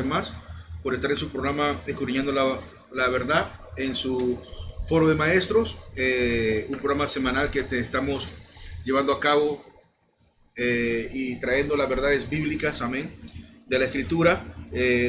vez más por estar en su programa Escudriñando la Verdad, en su foro de maestros, un programa semanal que te estamos llevando a cabo y trayendo las verdades bíblicas, amén, de la Escritura,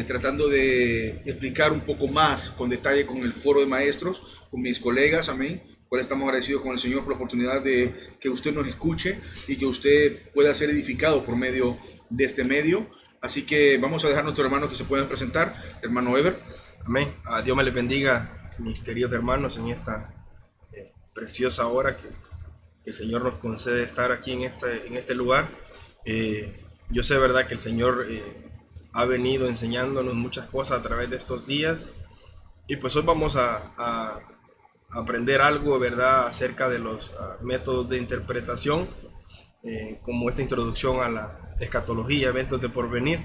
tratando de explicar un poco más con detalle con el foro de maestros, con mis colegas, amén, cual estamos agradecidos con el Señor por la oportunidad de que usted nos escuche y que usted pueda ser edificado por medio de este medio. Así que vamos a dejar a nuestros hermanos que se puedan presentar. Hermano Ever. Amén. A Dios me les bendiga, mis queridos hermanos, en esta preciosa hora que el Señor nos concede estar aquí en este lugar. Yo sé, verdad, que el Señor ha venido enseñándonos muchas cosas a través de estos días, y pues hoy vamos a aprender algo, verdad, acerca de los métodos de interpretación, como esta introducción a la escatología, eventos de porvenir.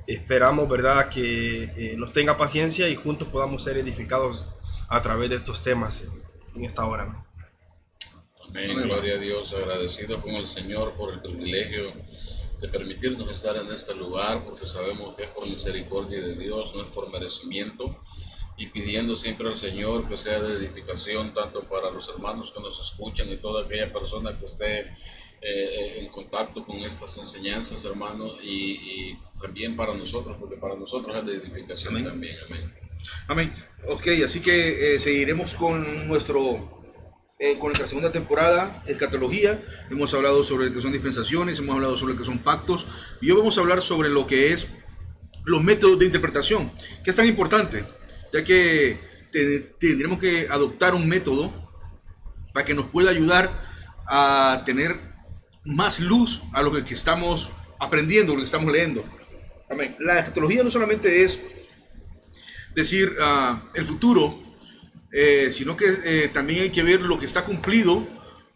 Esperamos, verdad, que nos tenga paciencia y juntos podamos ser edificados a través de estos temas en esta hora. Amén, gloria a Dios, agradecido con el Señor por el privilegio de permitirnos estar en este lugar, porque sabemos que es por misericordia de Dios, no es por merecimiento, y pidiendo siempre al Señor que sea de edificación tanto para los hermanos que nos escuchan y toda aquella persona que esté en contacto con estas enseñanzas, hermanos, y también para nosotros, porque para nosotros es de edificación. Amén. También. Amén. Amén. Ok, así que seguiremos con nuestra segunda temporada, escatología. Hemos hablado sobre lo que son dispensaciones, hemos hablado sobre lo que son pactos, y hoy vamos a hablar sobre lo que es los métodos de interpretación, que es tan importante, ya que tendremos que adoptar un método para que nos pueda ayudar a tener más luz a lo que estamos aprendiendo, lo que estamos leyendo. Amén. La escatología no solamente es decir el futuro, sino que también hay que ver lo que está cumplido,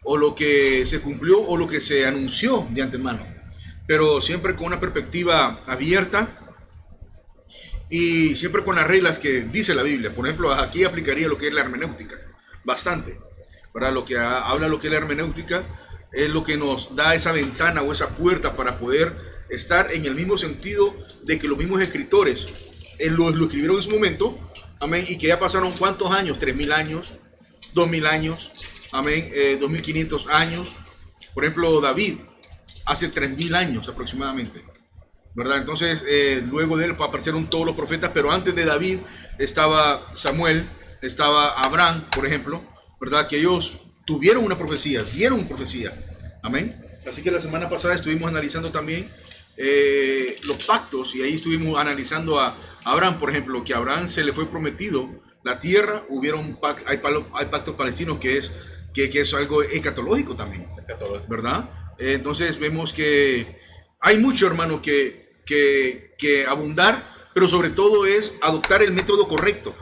o lo que se cumplió, o lo que se anunció de antemano, pero siempre con una perspectiva abierta y siempre con las reglas que dice la Biblia. Por ejemplo, aquí aplicaría lo que es la hermenéutica, bastante, ¿verdad? Lo que habla lo que es la hermenéutica es lo que nos da esa ventana o esa puerta para poder estar en el mismo sentido de que los mismos escritores lo escribieron en su momento, amén, y que ya pasaron ¿cuántos años? 3.000 años, 2.000 años, amén, 2.500 años. Por ejemplo, David, hace 3.000 años aproximadamente, ¿verdad? Entonces, luego de él aparecieron todos los profetas, pero antes de David estaba Samuel, estaba Abraham, por ejemplo, ¿verdad? Que ellos tuvieron una profecía, dieron profecía, amén. Así que la semana pasada estuvimos analizando también los pactos, y ahí estuvimos analizando a Abraham, por ejemplo, que a Abraham se le fue prometido la tierra. Hay pactos palestinos que es algo escatológico también, ¿verdad? Entonces vemos que hay mucho, hermano, que abundar, pero sobre todo es adoptar el método correcto.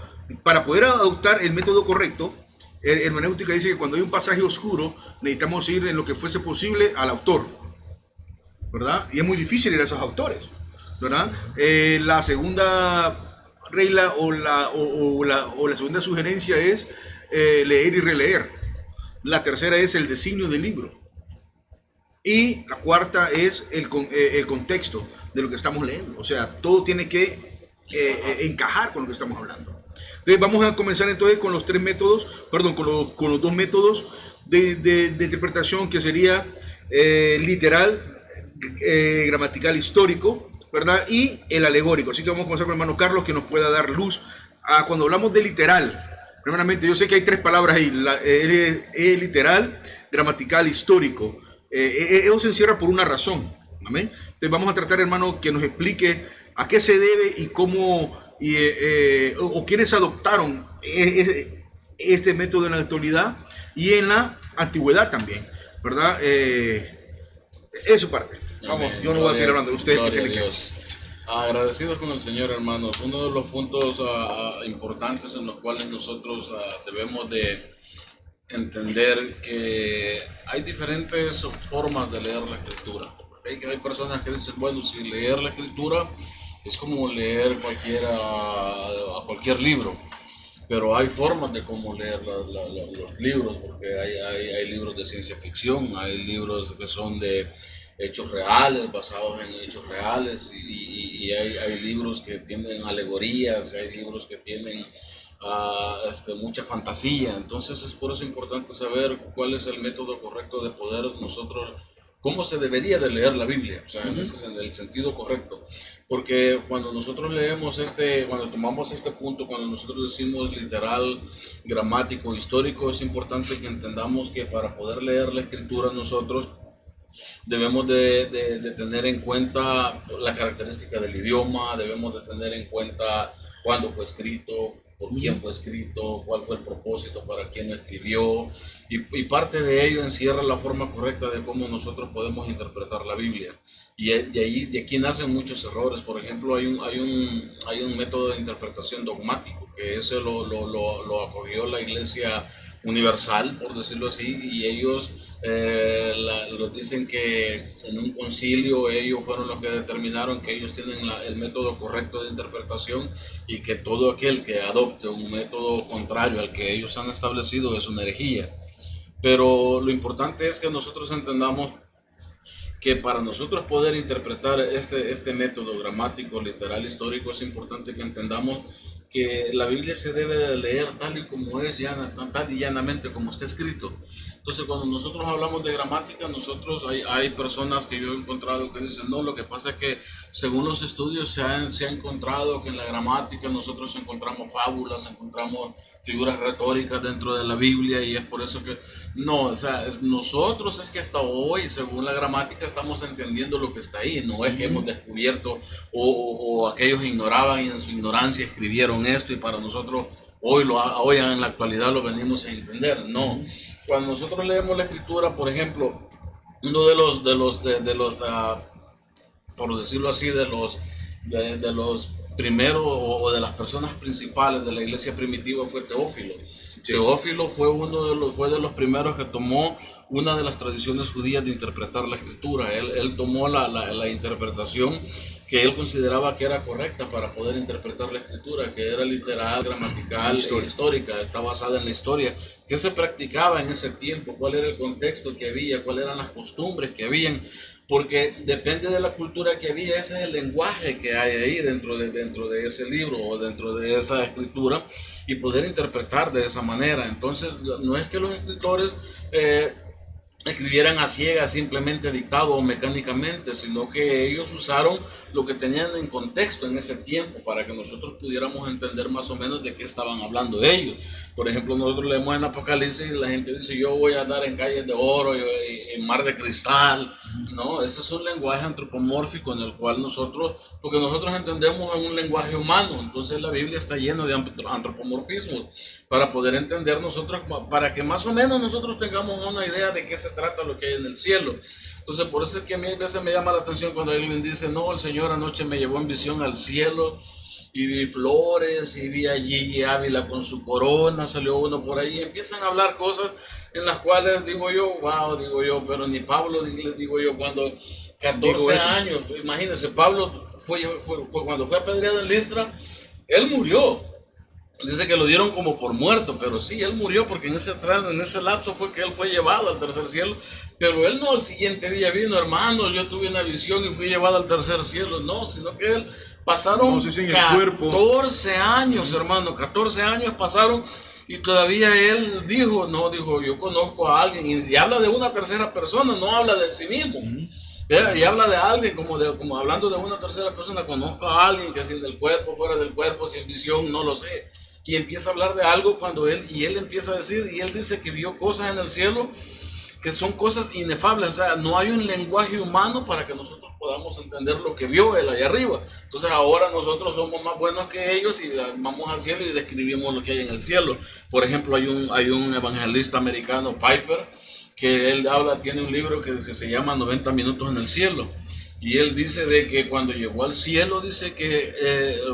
Para poder adoptar el método correcto, el hermenéutica dice que cuando hay un pasaje oscuro necesitamos ir en lo que fuese posible al autor, ¿verdad? Y es muy difícil ir a esos autores, ¿verdad? La segunda regla o la segunda sugerencia es leer y releer. La tercera es el designio del libro. Y la cuarta es el contexto de lo que estamos leyendo. O sea, todo tiene que encajar con lo que estamos hablando. Entonces vamos a comenzar entonces con los con los dos métodos de interpretación, que sería literal, gramatical, histórico, ¿verdad? Y el alegórico. Así que vamos a comenzar con el hermano Carlos, que nos pueda dar luz a cuando hablamos de literal. Primeramente, yo sé que hay tres palabras ahí, literal, gramatical, histórico. Eso se encierra por una razón, amén. Entonces vamos a tratar, hermano, que nos explique a qué se debe y cómo, o quiénes adoptaron este método en la actualidad y en la antigüedad también, ¿verdad? Es su parte. Vamos, amén. Yo no voy a seguir hablando de ustedes. Gloria a Dios. Agradecidos con el Señor, hermanos. Uno de los puntos importantes en los cuales nosotros debemos de entender que hay diferentes formas de leer la Escritura. Hay personas que dicen, bueno, si leer la Escritura es como leer cualquier libro, pero hay formas de cómo leer los libros, porque hay libros de ciencia ficción, hay libros que son de hechos reales, basados en hechos reales, y hay libros que tienen alegorías, hay libros que tienen mucha fantasía. Entonces es por eso importante saber cuál es el método correcto de poder nosotros, cómo se debería de leer la Biblia, o sea, en el sentido correcto. Porque cuando nosotros leemos cuando tomamos este punto, cuando nosotros decimos literal, gramático, histórico, es importante que entendamos que para poder leer la escritura nosotros debemos de tener en cuenta la característica del idioma, debemos de tener en cuenta cuándo fue escrito, por quién fue escrito, cuál fue el propósito, para quién lo escribió, y parte de ello encierra la forma correcta de cómo nosotros podemos interpretar la Biblia. Y de aquí nacen muchos errores. Por ejemplo, hay un método de interpretación dogmático, que ese lo acogió la Iglesia Universal, por decirlo así, y ellos los dicen que en un concilio ellos fueron los que determinaron que ellos tienen el método correcto de interpretación, y que todo aquel que adopte un método contrario al que ellos han establecido es una herejía. Pero lo importante es que nosotros entendamos que para nosotros poder interpretar este método gramático, literal, histórico, es importante que entendamos que la Biblia se debe de leer tal y como es, tal y llanamente como está escrito. Entonces, cuando nosotros hablamos de gramática, hay personas que yo he encontrado que dicen, no, lo que pasa es que según los estudios se ha encontrado que en la gramática nosotros encontramos fábulas, encontramos figuras retóricas dentro de la Biblia, y es por eso que no, o sea, nosotros es que hasta hoy, según la gramática, estamos entendiendo lo que está ahí, no es que hemos descubierto o aquellos ignoraban y en su ignorancia escribieron esto y para nosotros hoy en la actualidad lo venimos a entender. No, cuando nosotros leemos la escritura, por ejemplo, uno de los por decirlo así, de los primeros o de las personas principales de la iglesia primitiva fue Teófilo. Sí. Teófilo fue de los primeros que tomó una de las tradiciones judías de interpretar la escritura. Él tomó la interpretación que él consideraba que era correcta para poder interpretar la escritura, que era literal, gramatical, histórica, está basada en la historia, qué se practicaba en ese tiempo, cuál era el contexto que había, cuáles eran las costumbres que habían, porque depende de la cultura que había, ese es el lenguaje que hay ahí dentro de ese libro o dentro de esa escritura, y poder interpretar de esa manera. Entonces, no es que los escritores escribieran a ciegas, simplemente dictado o mecánicamente, sino que ellos usaron lo que tenían en contexto en ese tiempo para que nosotros pudiéramos entender más o menos de qué estaban hablando ellos. Por ejemplo, nosotros leemos en Apocalipsis y la gente dice, yo voy a andar en calles de oro y en mar de cristal, ¿no? Ese es un lenguaje antropomórfico en el cual porque nosotros entendemos en un lenguaje humano, entonces la Biblia está llena de antropomorfismos para poder entender nosotros, para que más o menos nosotros tengamos una idea de qué se trata lo que hay en el cielo. Entonces, por eso es que a mí a veces me llama la atención cuando alguien dice, no, el Señor anoche me llevó en visión al cielo y vi flores y vi a Gigi Ávila con su corona, salió uno por ahí, y empiezan a hablar cosas en las cuales digo yo, pero ni Pablo, les digo yo, cuando 14 años, imagínense, Pablo fue cuando fue apedreado en Listra, él murió. Dice que lo dieron como por muerto, pero sí, él murió porque en ese lapso fue que él fue llevado al tercer cielo, pero él no al siguiente día vino, hermano, yo tuve una visión y fui llevado al tercer cielo, no, sino que él pasaron 14 años, hermano, 14 años pasaron y todavía él dijo, yo conozco a alguien, y habla de una tercera persona, no habla de sí mismo. Y habla de alguien como hablando de una tercera persona, conozco a alguien que sin el cuerpo, fuera del cuerpo, sin visión, no lo sé. Y empieza a hablar de algo él empieza a decir, y él dice que vio cosas en el cielo que son cosas inefables, o sea, no hay un lenguaje humano para que nosotros podamos entender lo que vio él allá arriba. Entonces ahora nosotros somos más buenos que ellos y vamos al cielo y describimos lo que hay en el cielo. Por ejemplo, hay un evangelista americano, Piper, que él tiene un libro que se llama 90 minutos en el cielo. Y él dice de que cuando llegó al cielo, dice que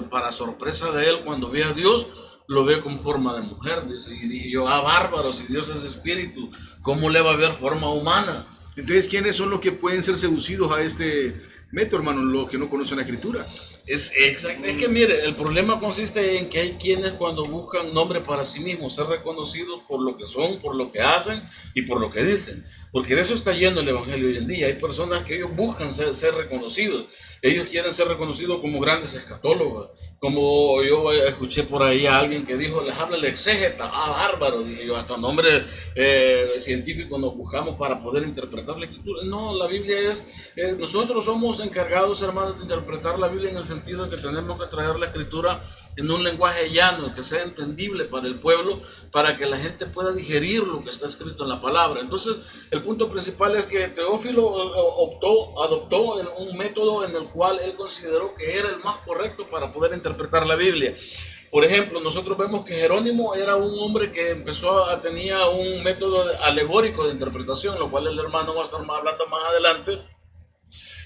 para sorpresa de él, cuando ve a Dios, lo ve con forma de mujer, dice, y dije yo, bárbaro, si Dios es espíritu, ¿cómo le va a ver forma humana? Entonces, ¿quiénes son los que pueden ser seducidos a este método, hermano? Los que no conocen la escritura. Es exacto. Es que mire, el problema consiste en que hay quienes cuando buscan nombre para sí mismos, ser reconocidos por lo que son, por lo que hacen y por lo que dicen. Porque de eso está lleno el evangelio hoy en día. Hay personas que ellos buscan ser reconocidos. Ellos quieren ser reconocidos como grandes escatólogos. Como yo escuché por ahí a alguien que dijo, les habla el exégeta. Ah, bárbaro, dije yo, hasta nombre científico nos buscamos para poder interpretar la escritura. No, la Biblia es, nosotros somos encargados, hermanos, de interpretar la Biblia en el sentido de que tenemos que traer la escritura en un lenguaje llano, que sea entendible para el pueblo, para que la gente pueda digerir lo que está escrito en la palabra. Entonces, el punto principal es que Teófilo adoptó un método en el cual él consideró que era el más correcto para poder interpretar la Biblia. Por ejemplo, nosotros vemos que Jerónimo era un hombre que tenía un método alegórico de interpretación, lo cual el hermano va a estar hablando más adelante.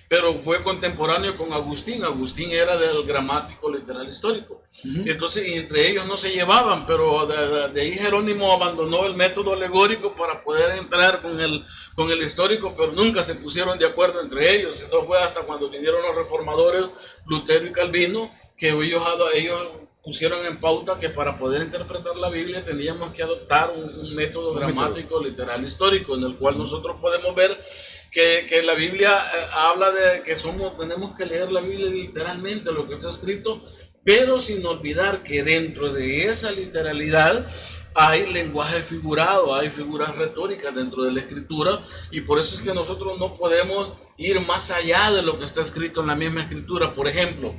Pero fue contemporáneo con Agustín. Agustín era del gramático literal histórico. Entonces, y entre ellos no se llevaban, pero de ahí Jerónimo abandonó el método alegórico para poder entrar con el histórico, pero nunca se pusieron de acuerdo entre ellos. No fue hasta cuando vinieron los reformadores, Lutero y Calvino, que ellos pusieron en pauta que para poder interpretar la Biblia teníamos que adoptar un método gramático literal histórico, en el cual nosotros podemos ver que la Biblia habla de que tenemos que leer la Biblia literalmente, lo que está escrito, pero sin olvidar que dentro de esa literalidad hay lenguaje figurado, hay figuras retóricas dentro de la escritura, y por eso es que nosotros no podemos ir más allá de lo que está escrito en la misma escritura. Por ejemplo,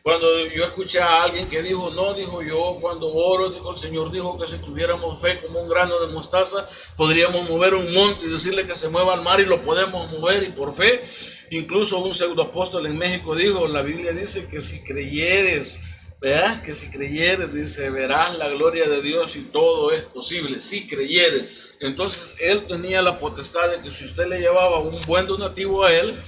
cuando yo escuché a alguien que dijo, no, dijo yo, cuando oro, dijo el Señor, dijo que si tuviéramos fe como un grano de mostaza, podríamos mover un monte y decirle que se mueva al mar y lo podemos mover, y por fe. Incluso un pseudoapóstol en México dijo, la Biblia dice que si creyeres, ¿verdad? Que si creyeres, dice, verás la gloria de Dios y todo es posible, si creyeres. Entonces él tenía la potestad de que si usted le llevaba un buen donativo a él,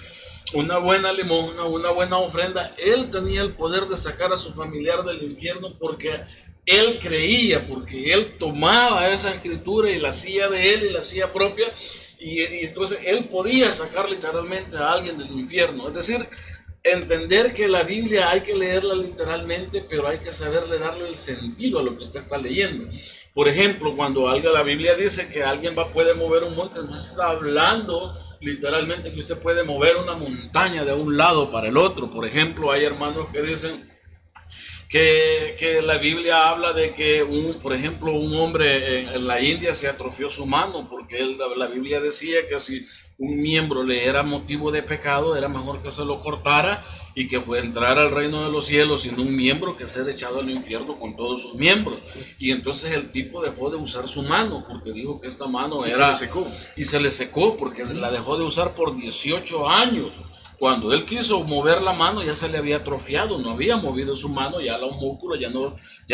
una buena limosna, una buena ofrenda, él tenía el poder de sacar a su familiar del infierno, porque él creía, porque él tomaba esa escritura y la hacía de él y la hacía propia, y entonces él podía sacar literalmente a alguien del infierno. Es decir, entender que la Biblia hay que leerla literalmente, pero hay que saberle darle el sentido a lo que usted está leyendo. Por ejemplo, cuando la Biblia dice que alguien puede mover un monte, no está hablando literalmente que usted puede mover una montaña de un lado para el otro. Por ejemplo, hay hermanos que dicen que la Biblia habla de que, por ejemplo, un hombre en la India se atrofió su mano, porque la Biblia decía que si un miembro le era motivo de pecado, era mejor que se lo cortara y que fue entrar al reino de los cielos sin un miembro que ser echado al infierno con todos sus miembros. Y entonces el tipo dejó de usar su mano, porque dijo que esta mano era... Y se le secó porque la dejó de usar por 18 años. Cuando él quiso mover la mano ya se le había atrofiado, no había movido su mano, ya los músculos ya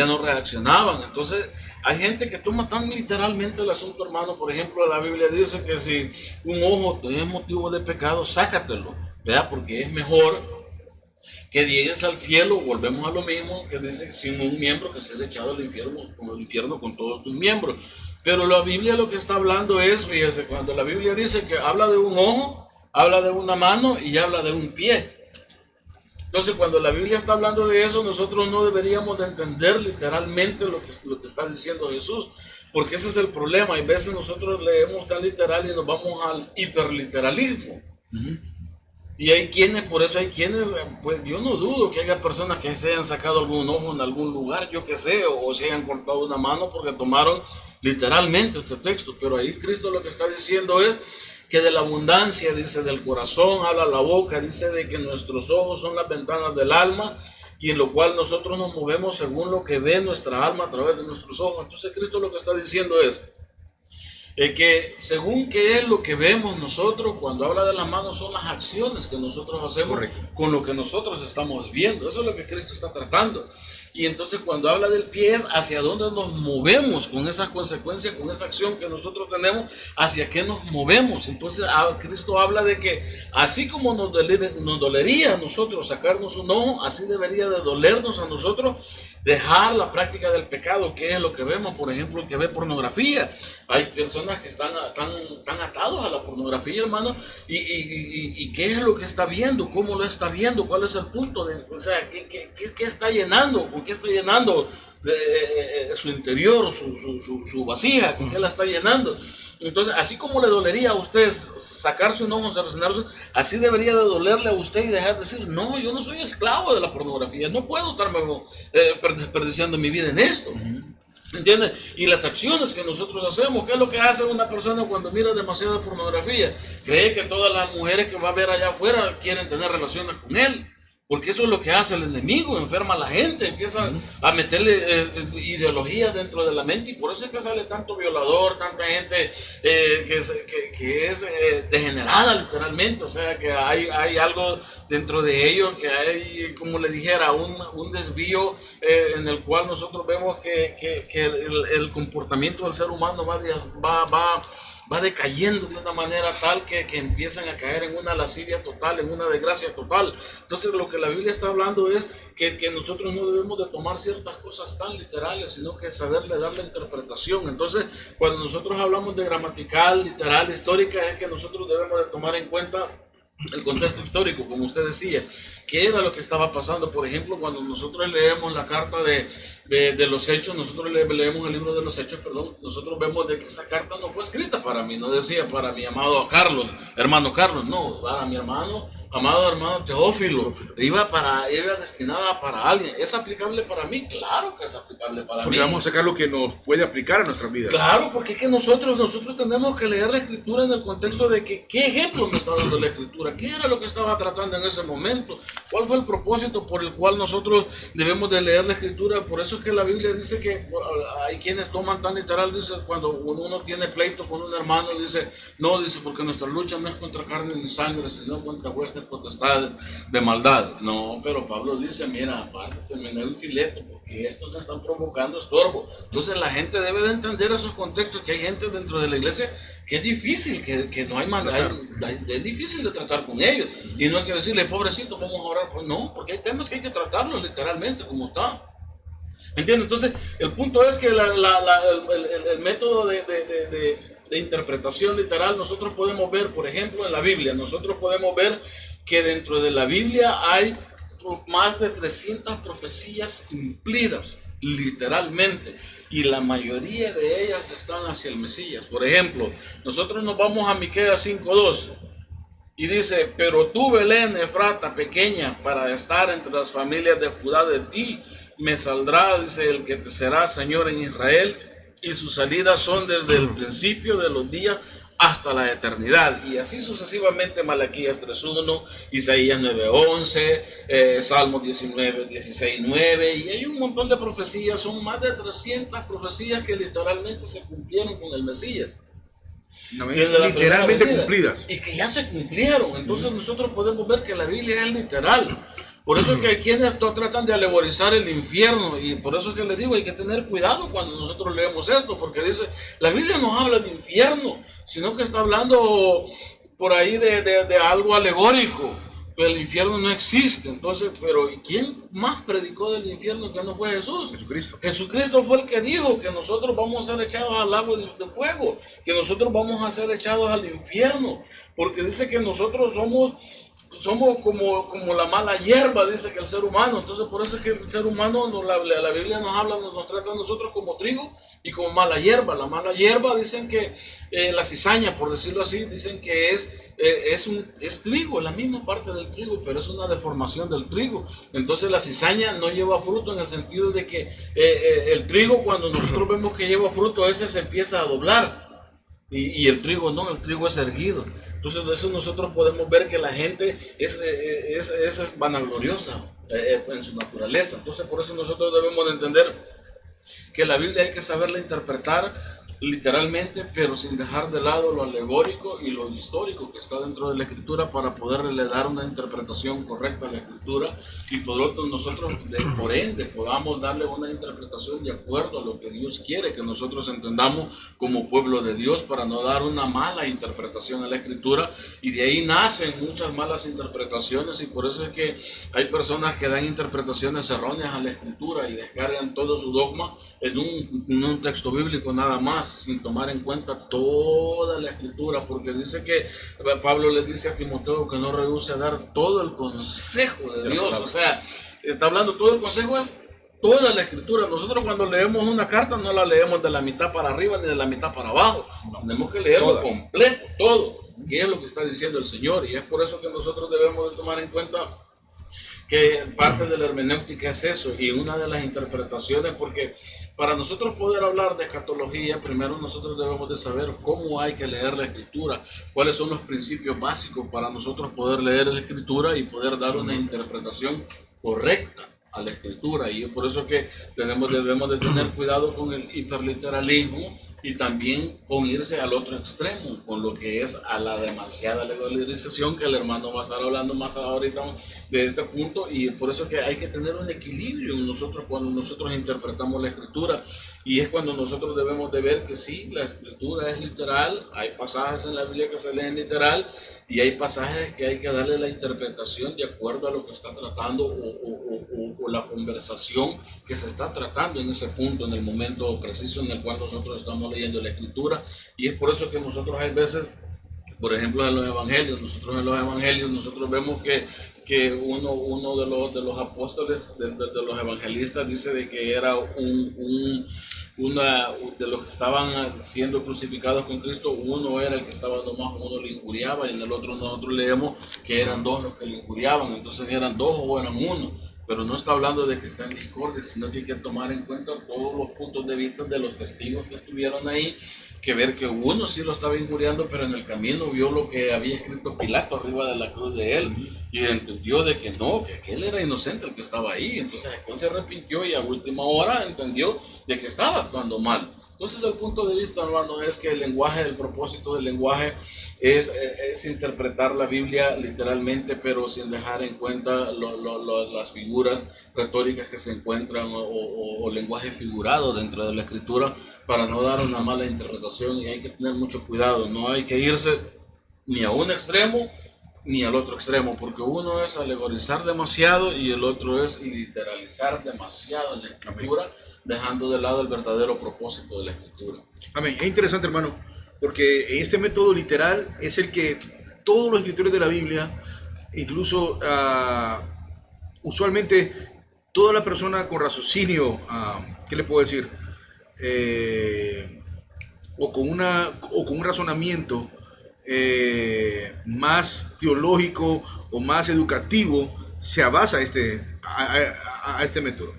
no reaccionaban. Entonces hay gente que toma tan literalmente el asunto, hermano. Por ejemplo, la Biblia dice que si un ojo es motivo de pecado, sácatelo, ¿verdad? Porque es mejor que llegues al cielo, volvemos a lo mismo, que dice sin un miembro que ser echado al infierno con todos tus miembros. Pero la Biblia lo que está hablando es, fíjese, cuando la Biblia dice que habla de un ojo, habla de una mano y habla de un pie. Entonces, cuando la Biblia está hablando de eso, nosotros no deberíamos de entender literalmente lo que está diciendo Jesús, porque ese es el problema. Hay veces nosotros leemos tan literal y nos vamos al hiperliteralismo. Y por eso hay quienes, pues yo no dudo que haya personas que se hayan sacado algún ojo en algún lugar, yo qué sé, o se hayan cortado una mano porque tomaron literalmente este texto. Pero ahí Cristo lo que está diciendo es que de la abundancia, dice, del corazón habla la boca, dice de que nuestros ojos son las ventanas del alma, y en lo cual nosotros nos movemos según lo que ve nuestra alma a través de nuestros ojos. Entonces Cristo lo que está diciendo es que según qué es lo que vemos nosotros, cuando habla de las manos son las acciones que nosotros hacemos. Correcto. Con lo que nosotros estamos viendo. Eso es lo que Cristo está tratando. Y entonces cuando habla del pie es hacia dónde nos movemos con esas consecuencias, con esa acción que nosotros tenemos, hacia qué nos movemos. Entonces Cristo habla de que así como nos dolería a nosotros sacarnos un ojo, así debería de dolernos a nosotros dejar la práctica del pecado, que es lo que vemos, por ejemplo, el que ve pornografía. Hay personas que están atados a la pornografía, hermano, y qué es lo que está viendo, cómo lo está viendo, cuál es el punto, o sea, qué está llenando, con qué está llenando su interior, su vasija, con qué la está llenando. Entonces, así como le dolería a usted sacarse un ojo, cercenarse, así debería de dolerle a usted y dejar de decir, no, yo no soy esclavo de la pornografía, no puedo estarme desperdiciando mi vida en esto. ¿Entiendes? Y las acciones que nosotros hacemos, ¿qué es lo que hace una persona cuando mira demasiada pornografía? Cree que todas las mujeres que va a ver allá afuera quieren tener relaciones con él. Porque eso es lo que hace el enemigo, enferma a la gente, empieza a meterle ideologías dentro de la mente, y por eso es que sale tanto violador, tanta gente que es degenerada literalmente. O sea que hay algo dentro de ellos, que hay, como le dijera, un desvío en el cual nosotros vemos que el comportamiento del ser humano va decayendo de una manera tal que empiezan a caer en una lascivia total, en una desgracia total. Entonces lo que la Biblia está hablando es que nosotros no debemos de tomar ciertas cosas tan literales, sino que saberle dar la interpretación. Entonces, cuando nosotros hablamos de gramatical, literal, histórica, es que nosotros debemos de tomar en cuenta el contexto histórico, como usted decía, qué era lo que estaba pasando. Por ejemplo, cuando nosotros leemos la carta de los Hechos, nosotros leemos el libro de los Hechos, perdón, nosotros vemos de que esa carta no fue escrita para mí, no decía para mi amado Carlos, hermano Carlos, no, para mi amado hermano Teófilo, iba destinada para alguien. ¿Es aplicable para mí? Claro que es aplicable para mí. Porque vamos a sacar lo que nos puede aplicar a nuestra vida. Claro, porque es que nosotros tenemos que leer la Escritura en el contexto de que qué ejemplo me está dando la Escritura, qué era lo que estaba tratando en ese momento, cuál fue el propósito por el cual nosotros debemos de leer la Escritura. Por eso es que la Biblia dice que hay quienes toman tan literal, dice, cuando uno tiene pleito con un hermano, dice, porque nuestra lucha no es contra carne ni sangre, sino contra huestes potestades de maldad. No, pero Pablo dice, mira, aparte terminé el fileto, porque estos se están provocando estorbo. Entonces la gente debe de entender esos contextos, que hay gente dentro de la iglesia que es difícil, que no hay manera, es difícil de tratar con ellos. Y no hay que decirle, pobrecito, vamos a orar. Pues no, porque hay temas que hay que tratarlos literalmente como está. ¿Entiendes? Entonces, el punto es que el método de interpretación literal, nosotros podemos ver, por ejemplo, en la Biblia, nosotros podemos ver que dentro de la Biblia hay más de 300 profecías cumplidas, literalmente, y la mayoría de ellas están hacia el Mesías. Por ejemplo, nosotros nos vamos a Miqueas 5:2 y dice, pero tú, Belén, Efrata, pequeña, para estar entre las familias de Judá, de ti me saldrá, dice, el que te será Señor en Israel, y sus salidas son desde el principio de los días hasta la eternidad. Y así sucesivamente, Malaquías 3:1, Isaías 9:11, Salmos 16:9, y hay un montón de profecías, son más de 300 profecías que literalmente se cumplieron con el Mesías. Literalmente cumplidas. Y que ya se cumplieron. Entonces nosotros podemos ver que la Biblia es literal. Por eso es que hay quienes tratan de alegorizar el infierno, y por eso es que les digo, hay que tener cuidado cuando nosotros leemos esto, porque dice, la Biblia no habla de infierno, sino que está hablando por ahí de algo alegórico. El infierno no existe. Entonces, pero ¿quién más predicó del infierno que no fue Jesús? Jesucristo fue el que dijo que nosotros vamos a ser echados al lago de fuego, que nosotros vamos a ser echados al infierno, porque dice que nosotros somos como la mala hierba, dice que el ser humano. Entonces por eso es que el ser humano, la Biblia nos habla, nos trata a nosotros como trigo y como mala hierba. La mala hierba, dicen que la cizaña, por decirlo así, dicen que es trigo, la misma parte del trigo, pero es una deformación del trigo. Entonces la cizaña no lleva fruto, en el sentido de que el trigo, cuando nosotros vemos que lleva fruto, ese se empieza a doblar. Y el trigo no, el trigo es erguido. Entonces de eso nosotros podemos ver que la gente es vanagloriosa en su naturaleza. Entonces por eso nosotros debemos de entender que la Biblia hay que saberla interpretar literalmente, pero sin dejar de lado lo alegórico y lo histórico que está dentro de la escritura para poderle dar una interpretación correcta a la escritura y por otro nosotros por ende podamos darle una interpretación de acuerdo a lo que Dios quiere que nosotros entendamos como pueblo de Dios, para no dar una mala interpretación a la escritura. Y de ahí nacen muchas malas interpretaciones, y por eso es que hay personas que dan interpretaciones erróneas a la escritura y descargan todo su dogma en un texto bíblico nada más, sin tomar en cuenta toda la escritura, porque dice que Pablo le dice a Timoteo que no rehúse a dar todo el consejo de Dios. O sea, está hablando todo el consejo, es toda la escritura. Nosotros cuando leemos una carta no la leemos de la mitad para arriba ni de la mitad para abajo, tenemos que leerlo completo, todo, que es lo que está diciendo el Señor. Y es por eso que nosotros debemos de tomar en cuenta que parte de la hermenéutica es eso, y una de las interpretaciones, porque para nosotros poder hablar de escatología, primero nosotros debemos de saber cómo hay que leer la escritura, cuáles son los principios básicos para nosotros poder leer la escritura y poder dar una interpretación correcta a la escritura. Y es por eso que debemos de tener cuidado con el hiperliteralismo y también con irse al otro extremo, con lo que es a la demasiada legalización, que el hermano va a estar hablando más ahorita de este punto. Y por eso que hay que tener un equilibrio en nosotros cuando nosotros interpretamos la escritura, y es cuando nosotros debemos de ver que sí, la escritura es literal, hay pasajes en la Biblia que se leen literal, y hay pasajes que hay que darle la interpretación de acuerdo a lo que está tratando o la conversación que se está tratando en ese punto, en el momento preciso en el cual nosotros estamos leyendo la escritura. Y es por eso que nosotros hay veces, por ejemplo, en los evangelios, nosotros vemos que uno de los apóstoles, de los evangelistas, dice de que era de los que estaban siendo crucificados con Cristo, uno era el que estaba nomás, uno le injuriaba, y en el otro nosotros leemos que eran dos los que le injuriaban. Entonces eran dos o eran uno, pero no está hablando de que está en discordia, sino que hay que tomar en cuenta todos los puntos de vista de los testigos que estuvieron ahí, que ver que uno sí lo estaba injuriando, pero en el camino vio lo que había escrito Pilato arriba de la cruz de él, y entendió de que no, que aquel era inocente el que estaba ahí. Entonces aquel se arrepintió y a última hora entendió de que estaba actuando mal. Entonces el punto de vista, hermano, es que el propósito del lenguaje es interpretar la Biblia literalmente, pero sin dejar en cuenta las figuras retóricas que se encuentran o lenguaje figurado dentro de la escritura, para no dar una mala interpretación. Y hay que tener mucho cuidado, no hay que irse ni a un extremo ni al otro extremo, porque uno es alegorizar demasiado y el otro es literalizar demasiado en la escritura, dejando de lado el verdadero propósito de la escritura. Amén. Es interesante, hermano, porque este método literal es el que todos los escritores de la Biblia, incluso usualmente toda la persona con raciocinio, ¿qué le puedo decir? O con un razonamiento más teológico o más educativo, se basa a este método.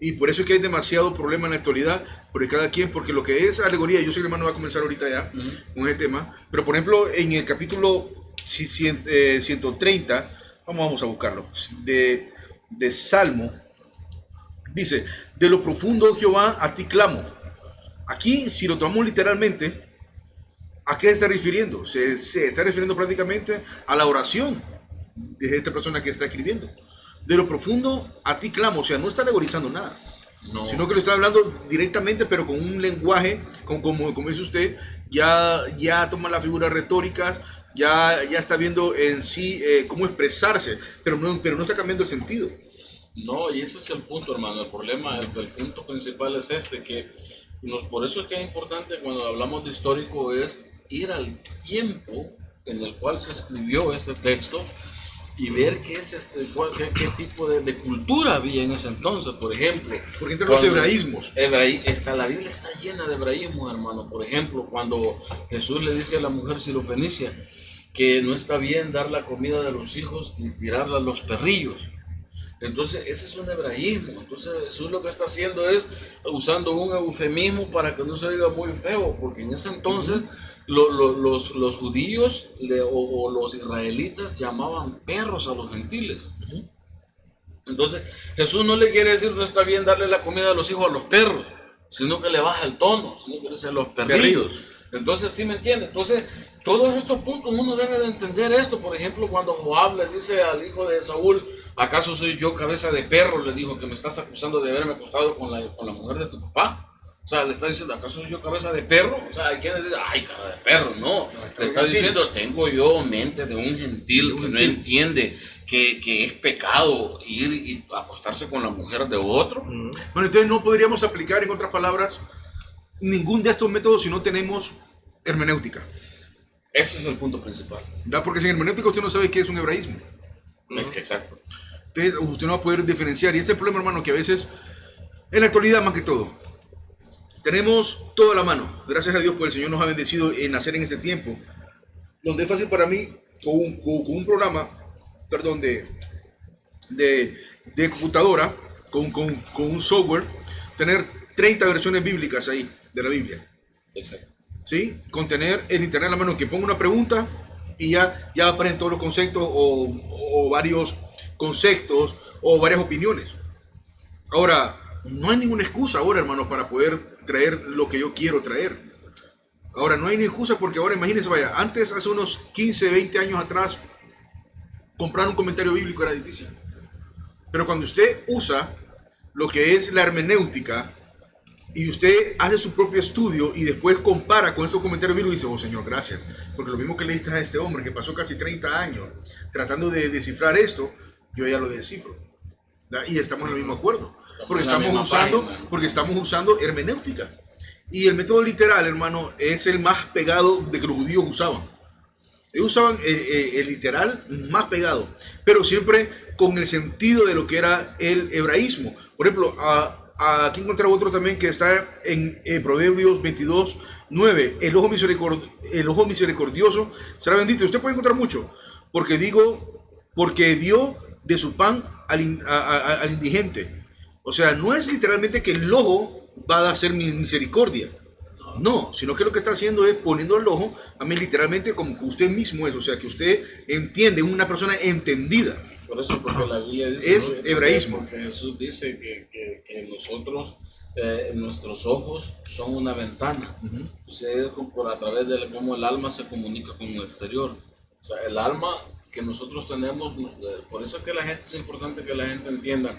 Y por eso es que hay demasiado problema en la actualidad, porque cada quien, porque lo que es alegoría, yo sé que el hermano va a comenzar ahorita ya con ese tema, pero por ejemplo en el capítulo 130, vamos a buscarlo, de Salmo, dice: de lo profundo, oh Jehová, a ti clamo. Aquí, si lo tomamos literalmente, ¿a qué se está refiriendo? Se está refiriendo prácticamente a la oración de esta persona que está escribiendo. De lo profundo a ti clamo, o sea, no está alegorizando nada, sino que lo está hablando directamente, pero con un lenguaje, como dice usted, ya toma las figuras retóricas, ya está viendo en sí cómo expresarse, pero no está cambiando el sentido. No, y ese es el punto, hermano. El problema, el punto principal es por eso es que es importante cuando hablamos de histórico, es ir al tiempo en el cual se escribió este texto y ver qué tipo de cultura había en ese entonces. Por ejemplo, porque entre los hebraísmos, la Biblia está llena de hebraísmos, hermano. Por ejemplo, cuando Jesús le dice a la mujer sirofenicia que no está bien dar la comida de los hijos ni tirarla a los perrillos. Entonces ese es un hebraísmo. Entonces Jesús lo que está haciendo es usando un eufemismo para que no se diga muy feo, porque en ese entonces los judíos o los israelitas llamaban perros a los gentiles. Entonces Jesús no le quiere decir no está bien darle la comida a los hijos a los perros, sino que le baja el tono, sino que le dice los perrillos. Perrillos. Entonces, ¿sí me entiende? Entonces, todos estos puntos uno debe de entender esto. Por ejemplo, cuando Joab le dice al hijo de Saúl, ¿acaso soy yo cabeza de perro? Le dijo, que me estás acusando de haberme acostado con la mujer de tu papá. O sea, le está diciendo, ¿acaso soy yo cabeza de perro? O sea, hay quienes dicen, ay, cara de perro. No, le está diciendo, tengo yo mente de un gentil que no entiende que es pecado ir y acostarse con la mujer de otro. Bueno, entonces no podríamos aplicar, en otras palabras, ningún de estos métodos si no tenemos hermenéutica. Ese es el punto principal. ¿Verdad? Porque sin hermenéutica usted no sabe qué es un hebraísmo. Es que exacto. Entonces usted no va a poder diferenciar. Y este es el problema, hermano, que a veces, en la actualidad más que todo, tenemos todo a la mano. Gracias a Dios, pues el Señor nos ha bendecido en nacer en este tiempo, donde es fácil para mí, con un programa, perdón, de computadora, con un software, tener 30 versiones bíblicas ahí, de la Biblia. Exacto. ¿Sí? Con tener el internet a la mano, que ponga una pregunta y ya aparecen todos los conceptos o varios conceptos o varias opiniones. Ahora, no hay ninguna excusa ahora, hermano, para poder traer lo que yo quiero traer. Ahora, no hay ninguna excusa porque ahora, imagínense, vaya, antes, hace unos 15, 20 años atrás, comprar un comentario bíblico era difícil. Pero cuando usted usa lo que es la hermenéutica y usted hace su propio estudio y después compara con estos comentarios bíblicos y dice, oh Señor, gracias, porque lo mismo que le diste a este hombre que pasó casi 30 años tratando de descifrar esto, yo ya lo descifro. ¿Verdad? Y estamos en el mismo acuerdo, porque estamos usando hermenéutica. Y el método literal, hermano, es el más pegado de que los judíos usaban. Ellos usaban el literal más pegado, pero siempre con el sentido de lo que era el hebraísmo. Por ejemplo, aquí encontraba otro también que está en Proverbios 22:9. El ojo misericordioso será bendito. Usted puede encontrar mucho, porque dio de su pan al indigente. O sea, no es literalmente que el ojo va a hacer misericordia. No, sino que lo que está haciendo es poniendo el ojo, a mí literalmente como que usted mismo es, o sea, que usted entiende, una persona entendida. Por eso, porque la Biblia dice, es hebraísmo. Porque Jesús dice que nosotros, nuestros ojos son una ventana. O sea, es a través de cómo el alma se comunica con el exterior. O sea, el alma que nosotros tenemos, por eso es que es importante que la gente entienda,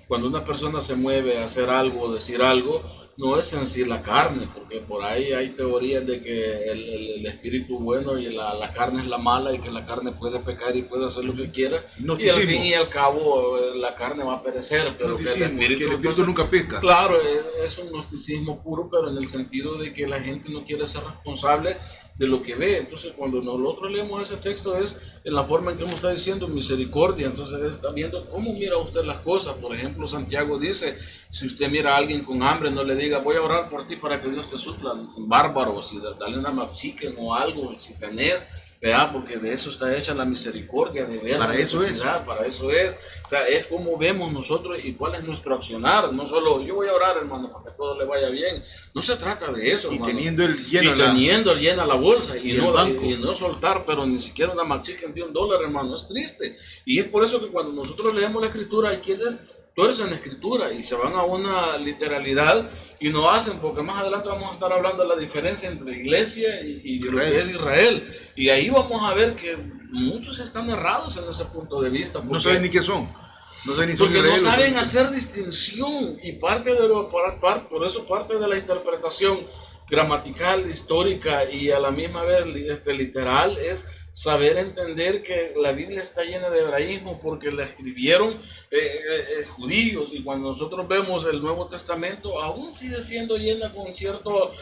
cuando una persona se mueve a hacer algo, decir algo, no es en sí la carne, porque por ahí hay teorías de que el espíritu bueno y la carne es la mala y que la carne puede pecar y puede hacer lo que quiera, y al fin y al cabo la carne va a perecer, pero que el espíritu nunca peca. Claro, es un gnosticismo puro, pero en el sentido de que la gente no quiere ser responsable de lo que ve. Entonces, cuando nosotros leemos ese texto es en la forma en que uno está diciendo misericordia. Entonces está viendo cómo mira usted las cosas. Por ejemplo, Santiago dice, si usted mira a alguien con hambre, no le diga, voy a orar por ti para que Dios te supla. Bárbaro, si dale una mapchiquen o algo, si tenés, ¿verdad? Porque de eso está hecha la misericordia, de ver para la eso necesidad, para eso es. O sea, es como vemos nosotros y cuál es nuestro accionar. No solo yo voy a orar, hermano, para que todo le vaya bien. No se trata de eso, hermano. Teniendo llena la bolsa y no soltar, pero ni siquiera una McChicken de $1, hermano. Es triste. Y es por eso que cuando nosotros leemos la escritura hay quienes tuercen la escritura y se van a una literalidad y no hacen, porque más adelante vamos a estar hablando de la diferencia entre iglesia y lo que es Israel. Y ahí vamos a ver que muchos están errados en ese punto de vista. No saben ni qué son. Porque no saben hacer distinción y por eso parte de la interpretación gramatical, histórica y a la misma vez literal es saber entender que la Biblia está llena de hebraísmo porque la escribieron judíos, y cuando nosotros vemos el Nuevo Testamento aún sigue siendo llena con cierto,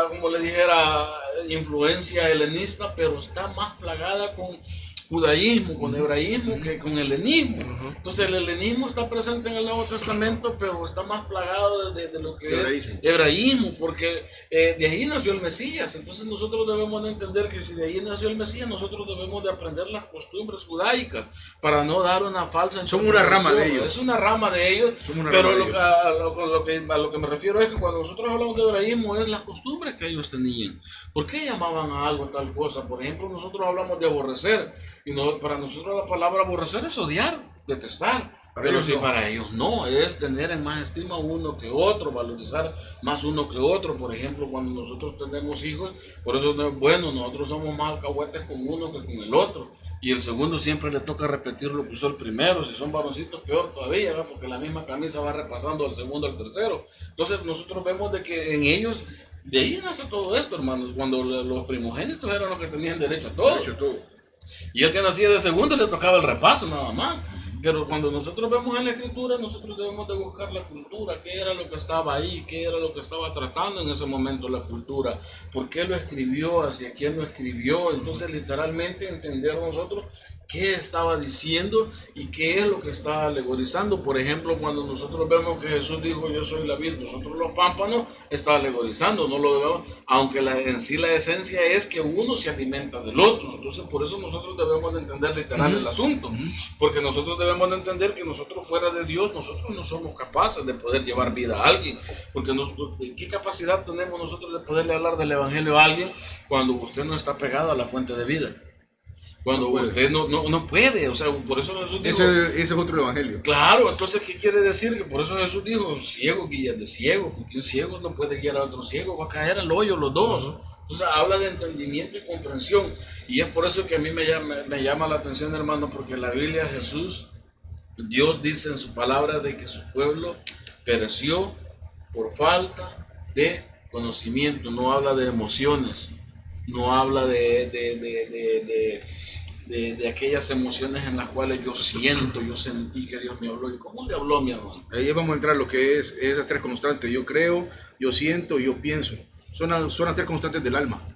como le dijera, influencia helenista, pero está más plagada con judaísmo, con hebraísmo que con helenismo. Entonces el helenismo está presente en el Nuevo Testamento, pero está más plagado de lo que es hebraísmo, porque de ahí nació el Mesías. Entonces nosotros debemos de entender que si de ahí nació el Mesías, nosotros debemos de aprender las costumbres judaicas para no dar una falsa interpretación. Son una rama de ellos. Es una rama de ellos, pero a lo que me refiero es que cuando nosotros hablamos de hebraísmo es las costumbres que ellos tenían. ¿Por qué llamaban a algo tal cosa? Por ejemplo, nosotros hablamos de aborrecer. Y para nosotros la palabra aborrecer es odiar, detestar. Pero si para ellos no, es tener en más estima uno que otro, valorizar más uno que otro. Por ejemplo, cuando nosotros tenemos hijos, por eso no es bueno, nosotros somos más alcahuetes con uno que con el otro. Y el segundo siempre le toca repetir lo que usó el primero. Si son varoncitos, peor todavía, ¿verdad? Porque la misma camisa va repasando al segundo, al tercero. Entonces nosotros vemos de que en ellos, de ahí nace todo esto, hermanos. Cuando los primogénitos eran los que tenían derecho a todo. Y el que nacía de segundo le tocaba el repaso nada más. Pero cuando nosotros vemos en la escritura, nosotros debemos de buscar la cultura, qué era lo que estaba ahí, qué era lo que estaba tratando en ese momento la cultura, por qué lo escribió, hacia quién lo escribió. Entonces literalmente entender nosotros qué estaba diciendo y qué es lo que está alegorizando. Por ejemplo, cuando nosotros vemos que Jesús dijo yo soy la vid, nosotros los pámpanos, está alegorizando, no lo debemos, aunque en sí la esencia es que uno se alimenta del otro. Entonces por eso nosotros debemos de entender literal el asunto, porque nosotros debemos de entender que nosotros fuera de Dios, nosotros no somos capaces de poder llevar vida a alguien, porque ¿qué capacidad tenemos nosotros de poderle hablar del evangelio a alguien cuando usted no está pegado a la fuente de vida? Cuando usted no puede, o sea, por eso Jesús dijo... Ese es otro evangelio. Claro, entonces, ¿qué quiere decir? Que por eso Jesús dijo, ciego guía de ciego, porque un ciego no puede guiar a otro ciego, va a caer al hoyo los dos. Entonces, habla de entendimiento y comprensión, y es por eso que a mí me llama la atención, hermano, porque en la Biblia Jesús, Dios dice en su palabra de que su pueblo pereció por falta de conocimiento, no habla de emociones, no habla de aquellas emociones en las cuales yo sentí que Dios me habló. ¿Y cómo le habló, mi hermano? Ahí vamos a entrar lo que es esas tres constantes. Yo creo, yo siento, yo pienso. Son las tres constantes del alma.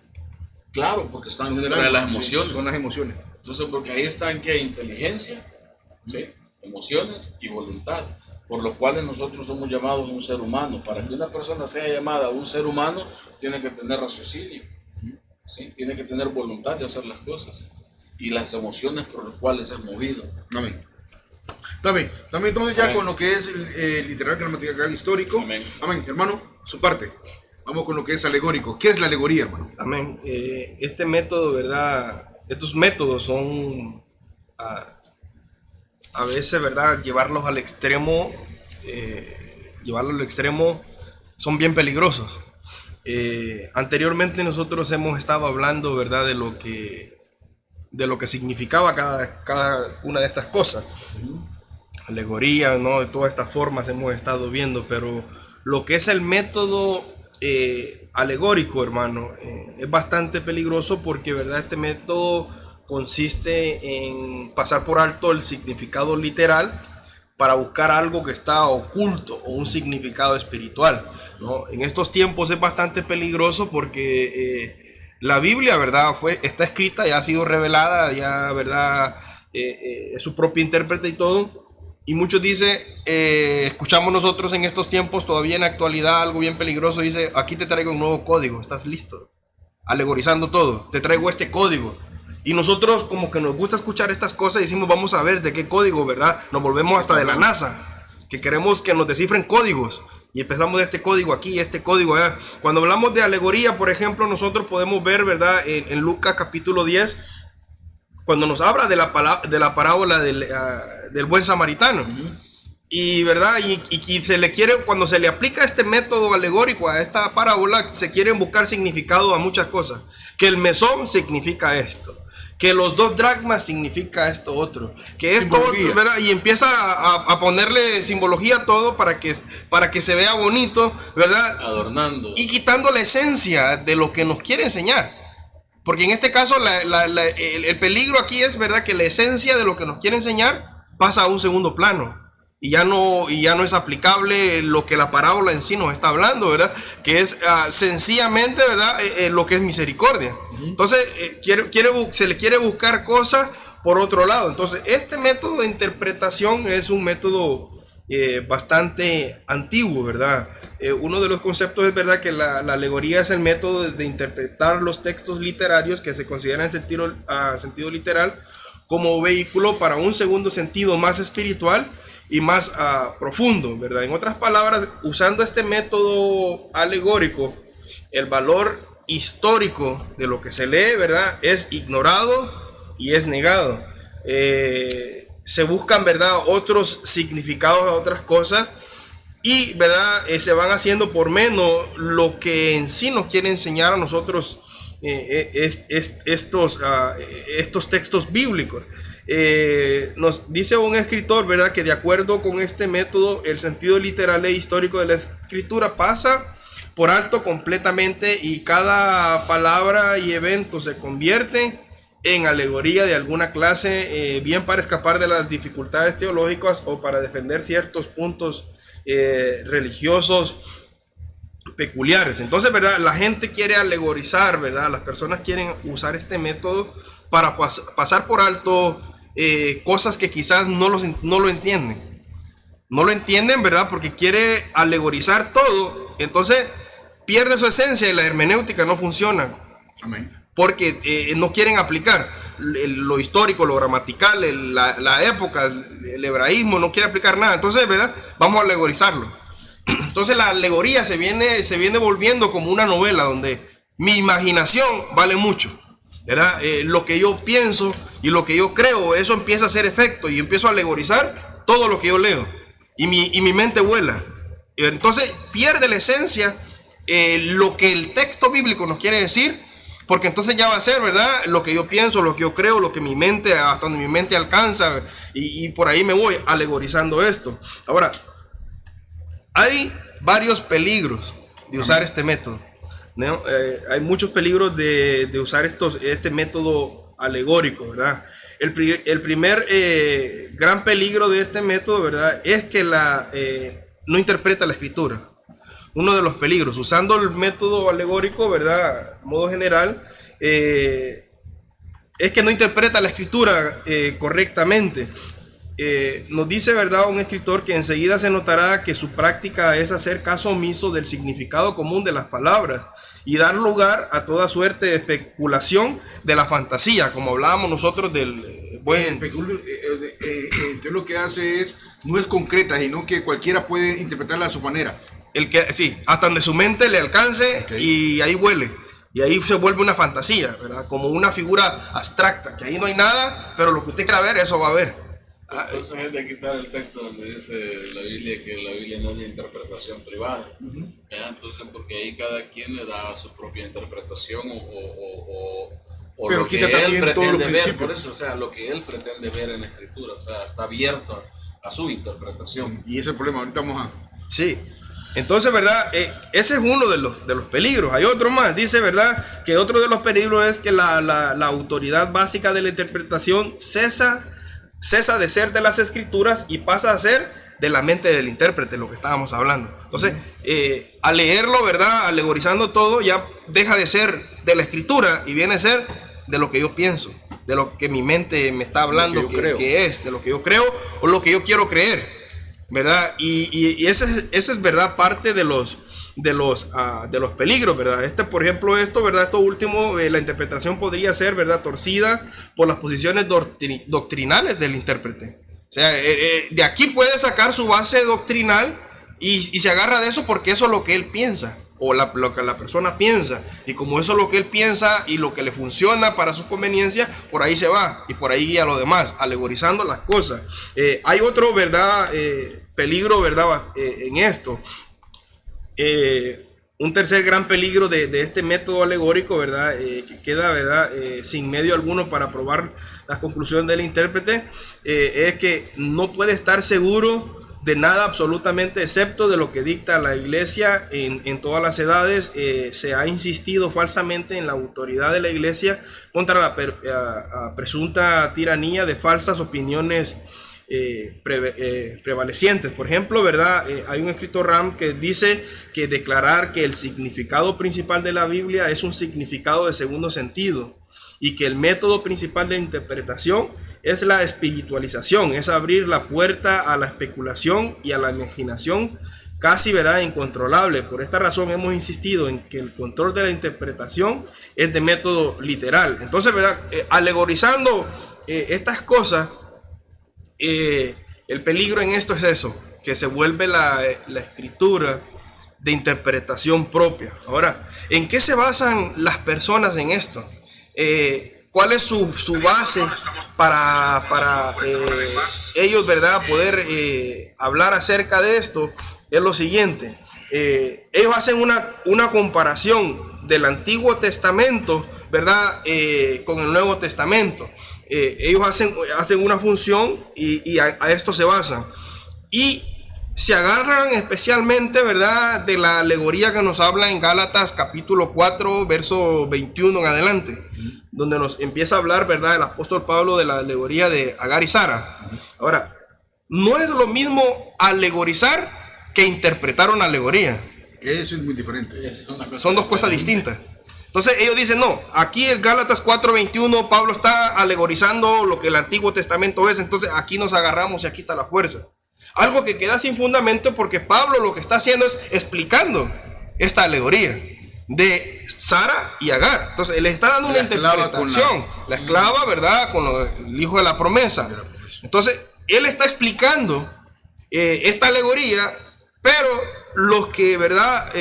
Claro, porque están dentro de las emociones. Sí, son las emociones. Entonces, porque ahí están ¿qué? Inteligencia, ¿sí? Emociones y voluntad, por los cuales nosotros somos llamados un ser humano. Para que una persona sea llamada un ser humano, tiene que tener raciocinio, ¿sí? Tiene que tener voluntad de hacer las cosas y las emociones por las cuales es movido. Amén. También entonces ya con lo que es literal, gramatical, histórico. Amén. Amén. Hermano, su parte. Vamos con lo que es alegórico. ¿Qué es la alegoría, hermano? Amén. Este método, ¿verdad? Estos métodos son a veces, ¿verdad? Llevarlos al extremo son bien peligrosos. Anteriormente nosotros hemos estado hablando, ¿verdad? De lo que significaba cada una de estas cosas. Alegoría, ¿no? De todas estas formas hemos estado viendo, pero lo que es el método alegórico, hermano, es bastante peligroso porque, ¿verdad? Este método consiste en pasar por alto el significado literal para buscar algo que está oculto o un significado espiritual, ¿no? En estos tiempos es bastante peligroso porque la Biblia, ¿verdad? Está escrita, ya ha sido revelada, ya, ¿verdad? Es su propia intérprete y todo. Y muchos dicen, escuchamos nosotros en estos tiempos, todavía en la actualidad, algo bien peligroso, dice, aquí te traigo un nuevo código, ¿estás listo? Alegorizando todo, te traigo este código. Y nosotros como que nos gusta escuchar estas cosas y decimos, vamos a ver de qué código, ¿verdad? Nos volvemos hasta de la NASA, que queremos que nos descifren códigos. Y empezamos de este código aquí, este código allá. Cuando hablamos de alegoría, por ejemplo, nosotros podemos ver, ¿verdad? En Lucas capítulo 10, cuando nos habla de la parábola del buen samaritano. Y, ¿verdad? Y cuando se le aplica este método alegórico a esta parábola, se quieren buscar significado a muchas cosas. Que el mesón significa esto, que los 2 dracmas significa esto otro, que esto otro, ¿verdad? Y empieza a ponerle simbología a todo para que se vea bonito, ¿verdad? Adornando. Y quitando la esencia de lo que nos quiere enseñar. Porque en este caso el peligro aquí es, ¿verdad? Que la esencia de lo que nos quiere enseñar pasa a un segundo plano. Y ya no es aplicable lo que la parábola en sí nos está hablando, ¿verdad? Que es sencillamente, ¿verdad? Lo que es misericordia. Entonces, se le quiere buscar cosas por otro lado. Entonces, este método de interpretación es un método bastante antiguo, ¿verdad? Uno de los conceptos es, ¿verdad? Que la alegoría es el método de interpretar los textos literarios que se consideran en sentido literal como vehículo para un segundo sentido más espiritual y más profundo, ¿verdad? En otras palabras, usando este método alegórico, el valor histórico de lo que se lee, ¿verdad? Es ignorado y es negado. se buscan, ¿verdad?, otros significados a otras cosas y, ¿verdad?, se van haciendo por menos lo que en sí nos quiere enseñar a nosotros estos textos bíblicos. Nos dice un escritor, ¿verdad?, que de acuerdo con este método, el sentido literal e histórico de la escritura pasa por alto completamente y cada palabra y evento se convierte en alegoría de alguna clase, bien para escapar de las dificultades teológicas o para defender ciertos puntos religiosos peculiares. Entonces, ¿verdad?, la gente quiere alegorizar, ¿verdad?, las personas quieren usar este método para pasar por alto cosas que quizás no lo entienden. No lo entienden, ¿verdad?, porque quiere alegorizar todo, entonces pierde su esencia y la hermenéutica no funciona. Amén. Porque no quieren aplicar lo histórico, lo gramatical, la época, el hebraísmo, no quiere aplicar nada. Entonces, ¿verdad?, vamos a alegorizarlo. Entonces la alegoría se viene volviendo como una novela donde mi imaginación vale mucho, ¿verdad? Lo que yo pienso y lo que yo creo, eso empieza a hacer efecto y empiezo a alegorizar todo lo que yo leo y mi mente vuela. Entonces pierde la esencia, lo que el texto bíblico nos quiere decir, porque entonces ya va a ser, ¿verdad?, lo que yo pienso, lo que yo creo, lo que mi mente, hasta donde mi mente alcanza, y por ahí me voy alegorizando esto. Ahora, hay varios peligros de usar este método, ¿no? Hay muchos peligros de usar este método alegórico, ¿verdad? El primer gran peligro de este método, ¿verdad?, es que no interpreta la escritura. Uno de los peligros, usando el método alegórico, ¿verdad?, a modo general, es que no interpreta la escritura correctamente. Nos dice, ¿verdad?, un escritor que enseguida se notará que su práctica es hacer caso omiso del significado común de las palabras y dar lugar a toda suerte de especulación de la fantasía, como hablábamos nosotros del Entonces lo que hace no es concreta, sino que cualquiera puede interpretarla a su manera. Sí, hasta donde su mente le alcance, Okay. y ahí huele. Y ahí se vuelve una fantasía, ¿verdad?, como una figura abstracta, que ahí no hay nada, pero lo que usted quiera ver, eso va a ver. Entonces hay de quitar el texto donde dice la Biblia que la Biblia no es de interpretación privada. Entonces, porque ahí cada quien le da su propia interpretación o pero lo que quita él también todos pretende los ver, principios. por eso, o sea, lo que él pretende ver en la escritura, o sea, está abierto a su interpretación. Y ese es el problema. Ahorita vamos a... Sí, entonces, ¿verdad?, ese es uno de los peligros. Hay otro más, dice, ¿verdad?, que otro de los peligros es que la autoridad básica de la interpretación cesa de ser de las escrituras y pasa a ser de la mente del intérprete, lo que estábamos hablando. Entonces, al leerlo, ¿verdad?, alegorizando todo, ya deja de ser de la escritura y viene a ser de lo que yo pienso, de lo que mi mente me está hablando, que es, de lo que yo creo o lo que yo quiero creer, ¿verdad? Y ese es, ¿verdad?, parte de los peligros, ¿verdad? Por ejemplo, ¿verdad?, esto último, la interpretación podría ser, ¿verdad?, torcida por las posiciones doctrinales del intérprete. O sea, de aquí puede sacar su base doctrinal y se agarra de eso porque eso es lo que él piensa, o lo que la persona piensa, y como eso es lo que él piensa y lo que le funciona para su conveniencia, por ahí se va y por ahí guía a lo demás, alegorizando las cosas. Hay otro, ¿verdad?, peligro, ¿verdad?, en esto. Un tercer gran peligro de este método alegórico, ¿verdad?, que queda, ¿verdad?, sin medio alguno para probar las conclusiones del intérprete, es que no puede estar seguro de nada absolutamente, excepto de lo que dicta la iglesia en todas las edades. Se ha insistido falsamente en la autoridad de la iglesia contra la presunta tiranía de falsas opiniones prevalecientes. Por ejemplo, ¿verdad?, hay un escritor Ram que dice que declarar que el significado principal de la Biblia es un significado de segundo sentido y que el método principal de interpretación es la espiritualización, es abrir la puerta a la especulación y a la imaginación casi, ¿verdad?, incontrolable. Por esta razón hemos insistido en que el control de la interpretación es de método literal. Entonces, ¿verdad?, alegorizando estas cosas, el peligro en esto es eso, que se vuelve la escritura de interpretación propia. Ahora, ¿en qué se basan las personas en esto? cuál es su base para ellos, ¿verdad?, poder hablar acerca de esto, es lo siguiente. Ellos hacen una comparación del Antiguo Testamento, ¿verdad?, con el Nuevo Testamento. Ellos hacen una función y a esto se basan. Y se agarran especialmente, ¿verdad?, de la alegoría que nos habla en Gálatas capítulo 4, verso 21 en adelante, donde nos empieza a hablar, ¿verdad?, el apóstol Pablo de la alegoría de Agar y Sara. Ahora, no es lo mismo alegorizar que interpretar una alegoría. Eso es muy diferente. Son dos cosas distintas. Entonces ellos dicen, no, aquí en Gálatas 4:21 Pablo está alegorizando lo que el Antiguo Testamento es, entonces aquí nos agarramos y aquí está la fuerza. Algo que queda sin fundamento, porque Pablo lo que está haciendo es explicando esta alegoría de Sara y Agar. Entonces él está dando una interpretación, la esclava, ¿verdad?, con el hijo de la promesa. Entonces él está explicando esta alegoría, pero los que, ¿verdad?,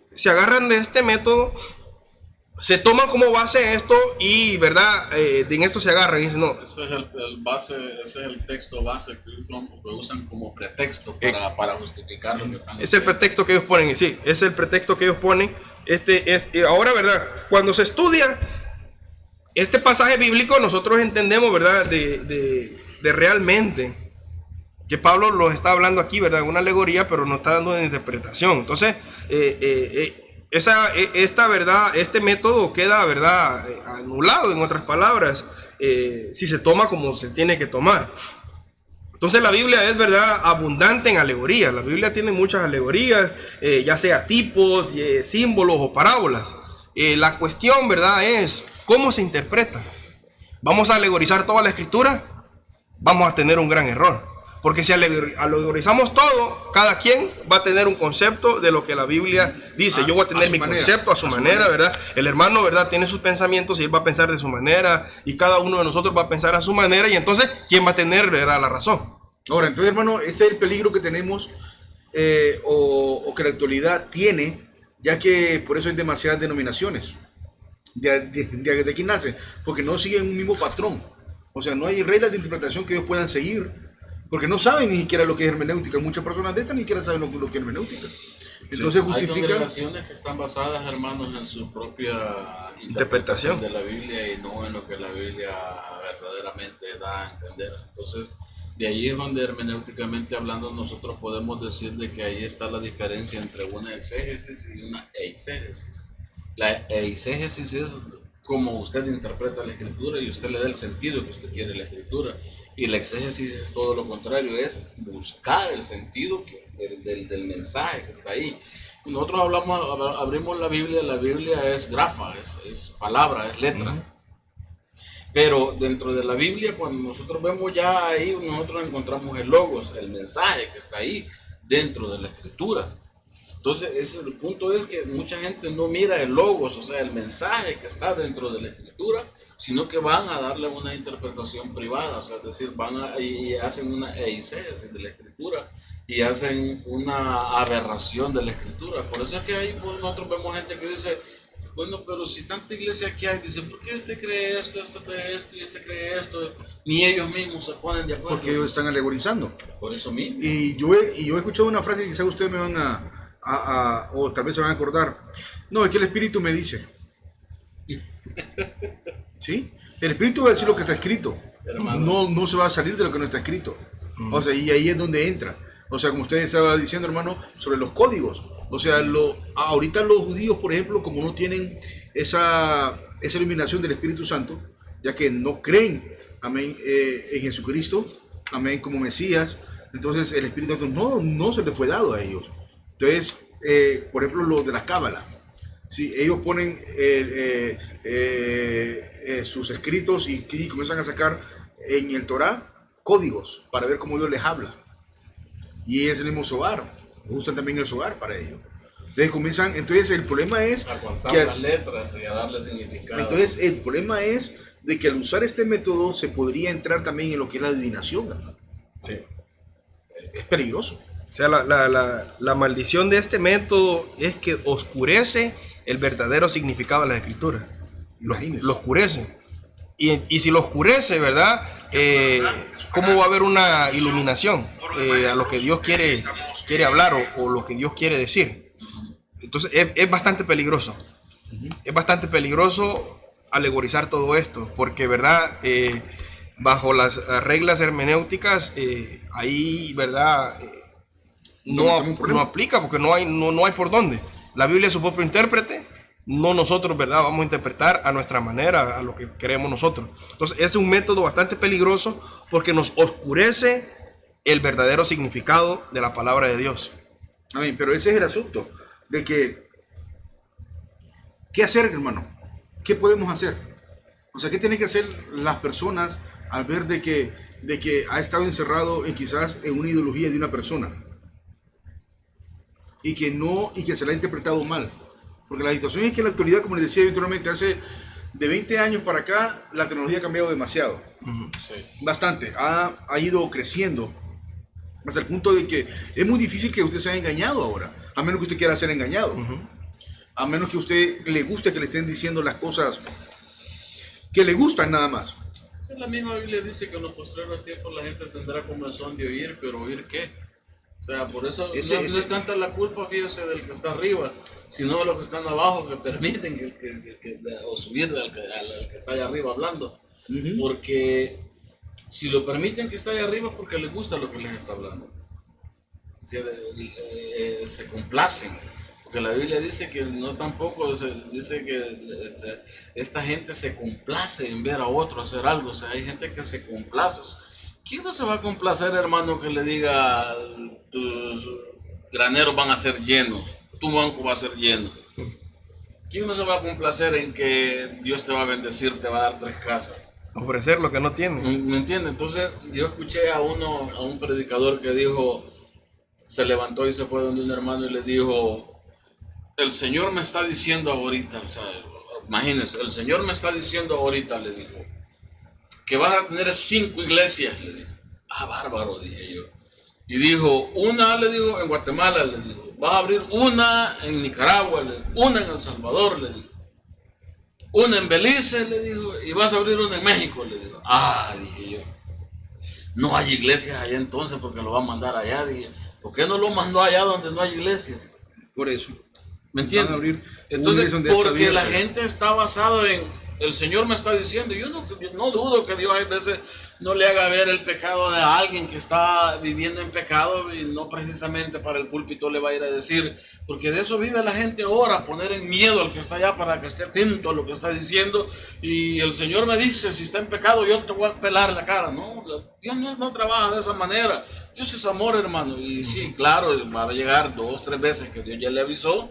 se agarran de este método, se toman como base esto y, ¿verdad?, en esto se agarran y dicen, no. Ese es el texto base que usan como pretexto para justificar lo que están Es el pretexto que ellos ponen, sí, es el pretexto que ellos ponen. Ahora, ¿verdad?, cuando se estudia este pasaje bíblico, nosotros entendemos, ¿verdad?, de realmente que Pablo los está hablando aquí, ¿verdad?, una alegoría, pero no está dando una interpretación. Entonces, esta verdad, este método queda, ¿verdad?, anulado, en otras palabras, si se toma como se tiene que tomar. Entonces la Biblia es, ¿verdad?, abundante en alegorías. La Biblia tiene muchas alegorías, ya sea tipos, símbolos o parábolas. La cuestión, ¿verdad?, es cómo se interpreta. ¿Vamos a alegorizar toda la escritura? Vamos a tener un gran error. Porque si alegorizamos todo, cada quien va a tener un concepto de lo que la Biblia dice. Yo voy a tener mi concepto a su manera, ¿verdad? El hermano, ¿verdad?, tiene sus pensamientos y él va a pensar de su manera. Y cada uno de nosotros va a pensar a su manera. Y entonces, ¿quién va a tener, ¿verdad?, la razón? Ahora, entonces, hermano, este es el peligro que tenemos o que la actualidad tiene, ya que por eso hay demasiadas denominaciones. ¿De quién nace? Porque no siguen un mismo patrón. O sea, no hay reglas de interpretación que ellos puedan seguir. Porque no saben ni siquiera lo que es hermenéutica. Muchas personas de estas ni siquiera saben lo que es hermenéutica. Entonces justifican. Hay congregaciones que están basadas, hermanos, en su propia interpretación de la Biblia y no en lo que la Biblia verdaderamente da a entender. Entonces, de ahí es donde hermenéuticamente hablando nosotros podemos decir de que ahí está la diferencia entre una exégesis y una eisegesis. La eisegesis es como usted interpreta la escritura y usted le da el sentido que usted quiere a la escritura. Y la exégesis es todo lo contrario, es buscar el sentido del mensaje que está ahí. Nosotros abrimos la Biblia es grafa, es palabra, es letra. Pero dentro de la Biblia, cuando nosotros vemos ya ahí, nosotros encontramos el logos, el mensaje que está ahí dentro de la escritura. Entonces, el punto es que mucha gente no mira el logos, o sea, el mensaje que está dentro de la escritura, sino que van a darle una interpretación privada, o sea, es decir, y hacen una eisegesis de la escritura y hacen una aberración de la escritura. Por eso es que ahí nosotros vemos gente que dice, bueno, pero si tanta iglesia aquí hay, dice, ¿por qué este cree esto, este cree esto y este cree esto? Ni ellos mismos se ponen de acuerdo. Porque ellos están alegorizando. Por eso mismo. Y yo he escuchado una frase que quizás ustedes me van o tal vez se van a acordar. No, es que el Espíritu me dice. ¿Sí? El Espíritu va a decir lo que está escrito. No se va a salir de lo que no está escrito. O sea, y ahí es donde entra. O sea, como usted estaba diciendo, hermano, sobre los códigos. O sea, ahorita los judíos, por ejemplo, como no tienen esa iluminación del Espíritu Santo, ya que no creen, amén, en Jesucristo, amén, como Mesías, entonces el Espíritu Santo no se le fue dado a ellos. Entonces, por ejemplo, los de la Cábala, ¿sí? Ellos ponen sus escritos y comienzan a sacar en el Torá códigos para ver cómo Dios les habla. Y es el mismo Zohar, usan también el Zohar para ello. Entonces el problema es a contar las letras y a darle significado. Entonces el problema es de que al usar este método se podría entrar también en lo que es la adivinación, ¿verdad? Sí. Es peligroso. O sea, la maldición de este método es que oscurece el verdadero significado de la escritura. Lo oscurece. Y si lo oscurece, ¿verdad? ¿Cómo va a haber una iluminación a lo que Dios quiere hablar o lo que Dios quiere decir? Entonces es bastante peligroso. Es bastante peligroso alegorizar todo esto, porque, ¿verdad? Bajo las reglas hermenéuticas, ahí, ¿verdad? No aplica, porque no hay por dónde. La Biblia es su propio intérprete, no nosotros, ¿verdad? Vamos a interpretar a nuestra manera, a lo que queremos nosotros. Entonces, es un método bastante peligroso porque nos oscurece el verdadero significado de la palabra de Dios. Amén, pero ese es el asunto, de que, ¿qué hacer, hermano? ¿Qué podemos hacer? O sea, ¿qué tienen que hacer las personas al ver de que ha estado encerrado quizás en una ideología de una persona? Y que se la ha interpretado mal. Porque la situación es que en la actualidad, como les decía anteriormente, hace de 20 años para acá, la tecnología ha cambiado demasiado. Sí. Bastante. Ha ido creciendo hasta el punto de que es muy difícil que usted sea engañado ahora, a menos que usted quiera ser engañado. A menos que a usted le guste que le estén diciendo las cosas que le gustan nada más. La misma Biblia dice que en los postreros tiempos la gente tendrá comezón de oír, pero ¿oír qué? O sea, por eso no es tanta la culpa, fíjese, del que está arriba, sino de los que están abajo, que permiten o subir al que está allá arriba hablando. Porque si lo permiten que está allá arriba es porque les gusta lo que les está hablando. O sea, se complacen. Porque la Biblia dice que no tampoco, dice que esta gente se complace en ver a otro hacer algo. O sea, hay gente que se complace. ¿Quién no se va a complacer, hermano, que le diga tus graneros van a ser llenos, tu banco va a ser lleno? ¿Quién no se va a complacer en que Dios te va a bendecir, te va a dar 3 casas? Ofrecer lo que no tiene. ¿Me entiendes? Entonces yo escuché a un predicador que dijo, se levantó y se fue donde un hermano y le dijo, el Señor me está diciendo ahorita, o sea, imagínense, el Señor me está diciendo ahorita, le dijo, que vas a tener 5 iglesias, le dijo. Ah, bárbaro, dije yo. Y dijo, una, le dijo, en Guatemala, le dijo, vas a abrir una en Nicaragua, le dijo, una en El Salvador, le dijo, una en Belice, le dijo, y vas a abrir una en México, le dijo. Ah, dije yo, no hay iglesias allá entonces porque lo va a mandar allá, dije, ¿por qué no lo mandó allá donde no hay iglesias? Por eso. ¿Me entiendes? Entonces, porque la gente está basado en el Señor me está diciendo. Yo no dudo que Dios a veces no le haga ver el pecado de alguien que está viviendo en pecado y no precisamente para el púlpito le va a ir a decir, porque de eso vive la gente ahora, poner en miedo al que está allá para que esté atento a lo que está diciendo. Y el Señor me dice, si está en pecado yo te voy a pelar la cara. No, Dios no trabaja de esa manera. Dios es amor, hermano. Y sí, claro, va a llegar 2 o 3 veces que Dios ya le avisó.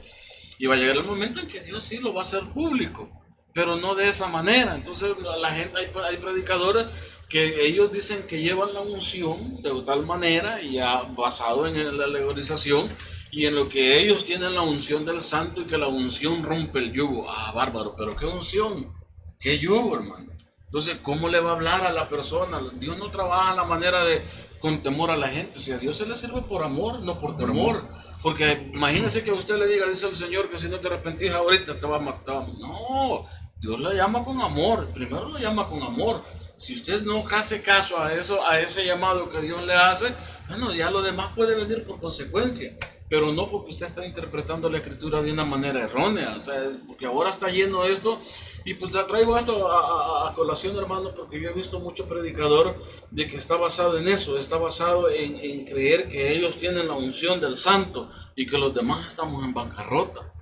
Y va a llegar el momento en que Dios sí lo va a hacer público, pero no de esa manera. Entonces la gente, hay predicadores que ellos dicen que llevan la unción de tal manera, y ya basado en la alegorización y en lo que ellos tienen la unción del santo, y que la unción rompe el yugo. Ah, bárbaro, pero ¿qué unción? ¿Qué yugo, hermano? Entonces, ¿cómo le va a hablar a la persona? Dios no trabaja a la manera de con temor a la gente. Si a Dios se le sirve por amor, no por temor. Porque imagínese que a usted le diga, dice el Señor, que si no te arrepentís ahorita te va a matar. No, Dios la llama con amor. Primero lo llama con amor. Si usted no hace caso a eso, a ese llamado que Dios le hace, bueno, ya lo demás puede venir por consecuencia. Pero no porque usted está interpretando la Escritura de una manera errónea. O sea, porque ahora está lleno esto. Y pues te traigo esto a colación, hermano, porque yo he visto mucho predicador de que está basado en eso, está basado en creer que ellos tienen la unción del santo y que los demás estamos en bancarrota.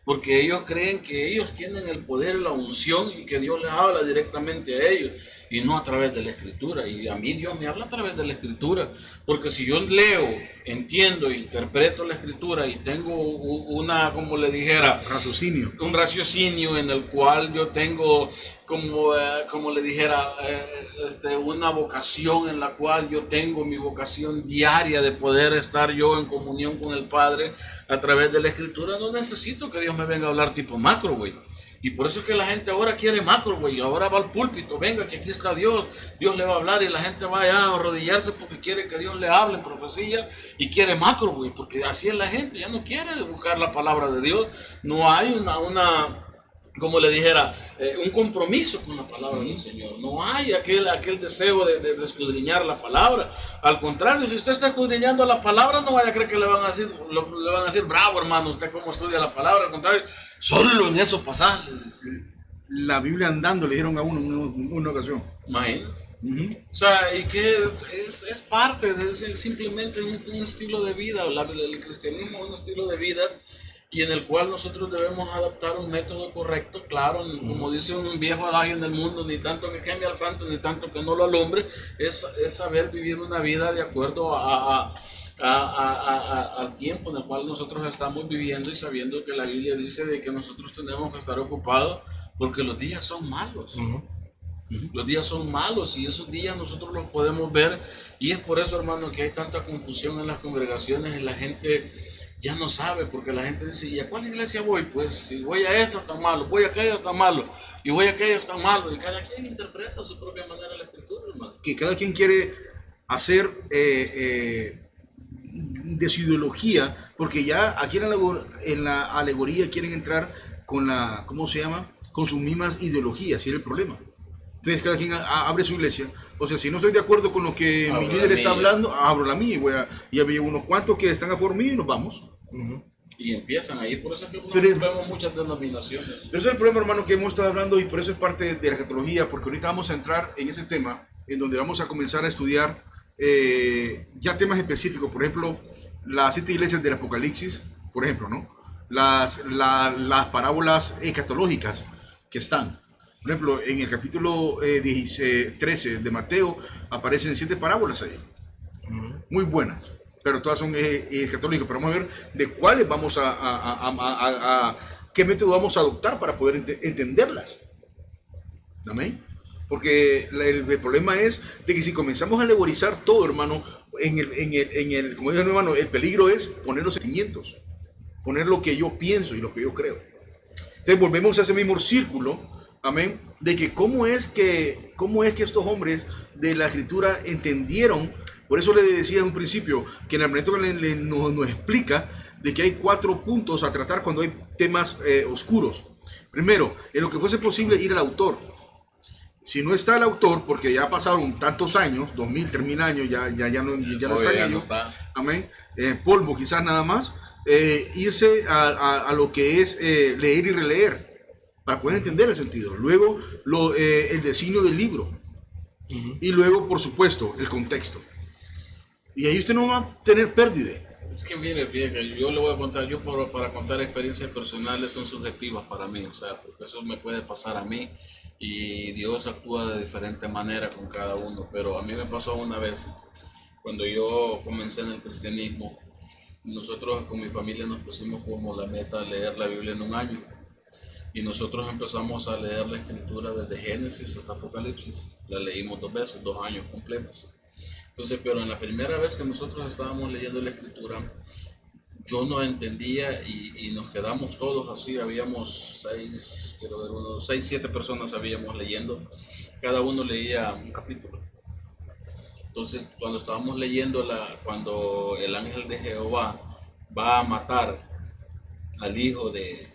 Porque ellos creen que ellos tienen el poder, la unción, y que Dios les habla directamente a ellos y no a través de la Escritura. Y a mí Dios me habla a través de la Escritura, porque si yo leo, entiendo, interpreto la Escritura y tengo una, como le dijera, un raciocinio en el cual yo tengo, como le dijera, una vocación en la cual yo tengo mi vocación diaria de poder estar yo en comunión con el Padre a través de la Escritura, no necesito que Dios me venga a hablar tipo macro, güey. Y por eso es que la gente ahora quiere macro, güey. Ahora va al púlpito, venga, que aquí está Dios. Dios le va a hablar, y la gente va allá a arrodillarse porque quiere que Dios le hable en profecía y quiere macro, güey. Porque así es la gente, ya no quiere buscar la palabra de Dios. No hay como le dijera, un compromiso con la palabra del Señor. No hay aquel deseo de escudriñar la palabra. Al contrario, si usted está escudriñando la palabra, no vaya a creer que le van a decir, bravo hermano, usted cómo estudia la palabra. Al contrario, solo en esos pasajes. La Biblia andando le dieron a uno en una ocasión. Imagínense. O sea, y que es parte, es simplemente un estilo de vida. El cristianismo es un estilo de vida y en el cual nosotros debemos adaptar un método correcto, claro, como dice un viejo adagio en el mundo, ni tanto que queme al santo, ni tanto que no lo alumbre, es saber vivir una vida de acuerdo al tiempo en el cual nosotros estamos viviendo y sabiendo que la Biblia dice de que nosotros tenemos que estar ocupados porque los días son malos. Los días son malos y esos días nosotros los podemos ver y es por eso, hermano, que hay tanta confusión en las congregaciones y la gente ya no sabe, porque la gente dice, ¿y a cuál iglesia voy? Pues si voy a esta está malo, voy a aquella está malo y voy a aquella está malo, y cada quien interpreta a su propia manera la escritura, hermano. Que cada quien quiere hacer de su ideología, porque ya aquí en la alegoría quieren entrar con la, ¿cómo se llama? Con sus mismas ideologías, y es el problema. Entonces cada quien abre su iglesia. O sea, si no estoy de acuerdo con lo que mi líder está hablando, abro la mía y había unos cuantos que están a favor mío y nos vamos. Y empiezan ahí, por eso es que vemos muchas denominaciones. Pero ese es el problema, hermano, que hemos estado hablando y por eso es parte de la escatología, porque ahorita vamos a entrar en ese tema, en donde vamos a comenzar a estudiar ya temas específicos. Por ejemplo, las 7 iglesias del Apocalipsis, por ejemplo, ¿no? Las parábolas escatológicas que están. Por ejemplo, en el capítulo 13 de Mateo aparecen 7 parábolas ahí. Muy buenas, pero todas son escatológicas. Pero vamos a ver de cuáles vamos qué método vamos a adoptar para poder entenderlas. ¿Amén? Porque el problema es de que si comenzamos a alegorizar todo, hermano, como dijo mi hermano, el peligro es poner los sentimientos, poner lo que yo pienso y lo que yo creo. Entonces volvemos a ese mismo círculo. Amén, de que cómo es que estos hombres de la escritura entendieron. Por eso le decía en un principio que en el momento que nos explica de que hay 4 puntos a tratar cuando hay temas oscuros. Primero, en lo que fuese posible ir al autor. Si no está el autor, porque ya pasaron tantos años, 2000, 3000 años, ya no están ellos, amén, polvo quizás nada más, irse a lo que es leer y releer, para poder entender el sentido. Luego, el designio del libro. Y luego, por supuesto, el contexto. Y ahí usted no va a tener pérdida. Es que mire, yo le voy a contar, para contar experiencias personales son subjetivas para mí, o sea, porque eso me puede pasar a mí y Dios actúa de diferente manera con cada uno, pero a mí me pasó una vez, cuando yo comencé en el cristianismo, nosotros con mi familia nos pusimos como la meta leer la Biblia en un año. Y nosotros empezamos a leer la escritura desde Génesis hasta Apocalipsis. La leímos 2 veces, 2 años completos. Entonces, pero en la primera vez que nosotros estábamos leyendo la escritura, yo no entendía y nos quedamos todos así. Habíamos 6, 7 personas habíamos leyendo. Cada uno leía un capítulo. Entonces, cuando estábamos leyendo, cuando el ángel de Jehová va a matar al hijo de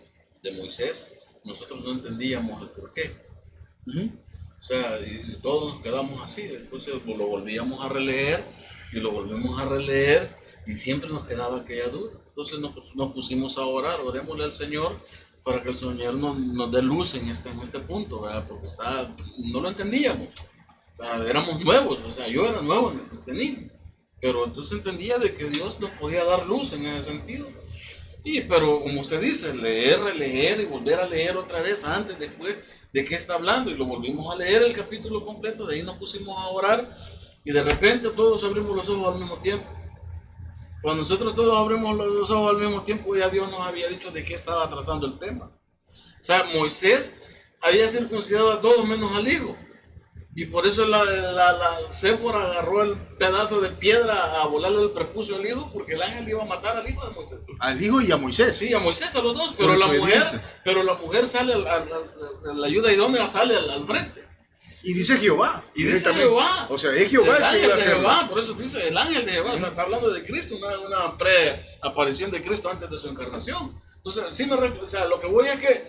Moisés, nosotros no entendíamos el por qué. O sea, y todos nos quedamos así. Entonces lo volvíamos a releer y lo volvimos a releer y siempre nos quedaba aquella duda. Entonces nos pusimos a orar, orémosle al Señor para que el Señor nos dé luz en este punto, ¿verdad? Porque no lo entendíamos. O sea, éramos nuevos, o sea, yo era nuevo en el cristianismo. Pero entonces entendía de que Dios nos podía dar luz en ese sentido. Pero como usted dice, leer, releer y volver a leer otra vez antes, después de qué está hablando, y lo volvimos a leer el capítulo completo, de ahí nos pusimos a orar y de repente todos abrimos los ojos al mismo tiempo. Cuando nosotros todos abrimos los ojos al mismo tiempo, ya Dios nos había dicho de qué estaba tratando el tema. O sea, Moisés había circuncidado a todos menos al hijo. Y por eso la Séfora agarró el pedazo de piedra a volarle el prepucio al hijo, porque el ángel iba a matar al hijo de Moisés. Al hijo y a Moisés. Sí, a Moisés, a los dos, pero la mujer sale, la ayuda idónea sale al frente. Y dice Jehová. Y dice Jehová. O sea, es Jehová el ángel de Jehová, hacerlo. por eso dice el ángel de Jehová. O sea, está hablando de Cristo, una pre-aparición de Cristo antes de su encarnación. Entonces, sí o sea, lo que voy es que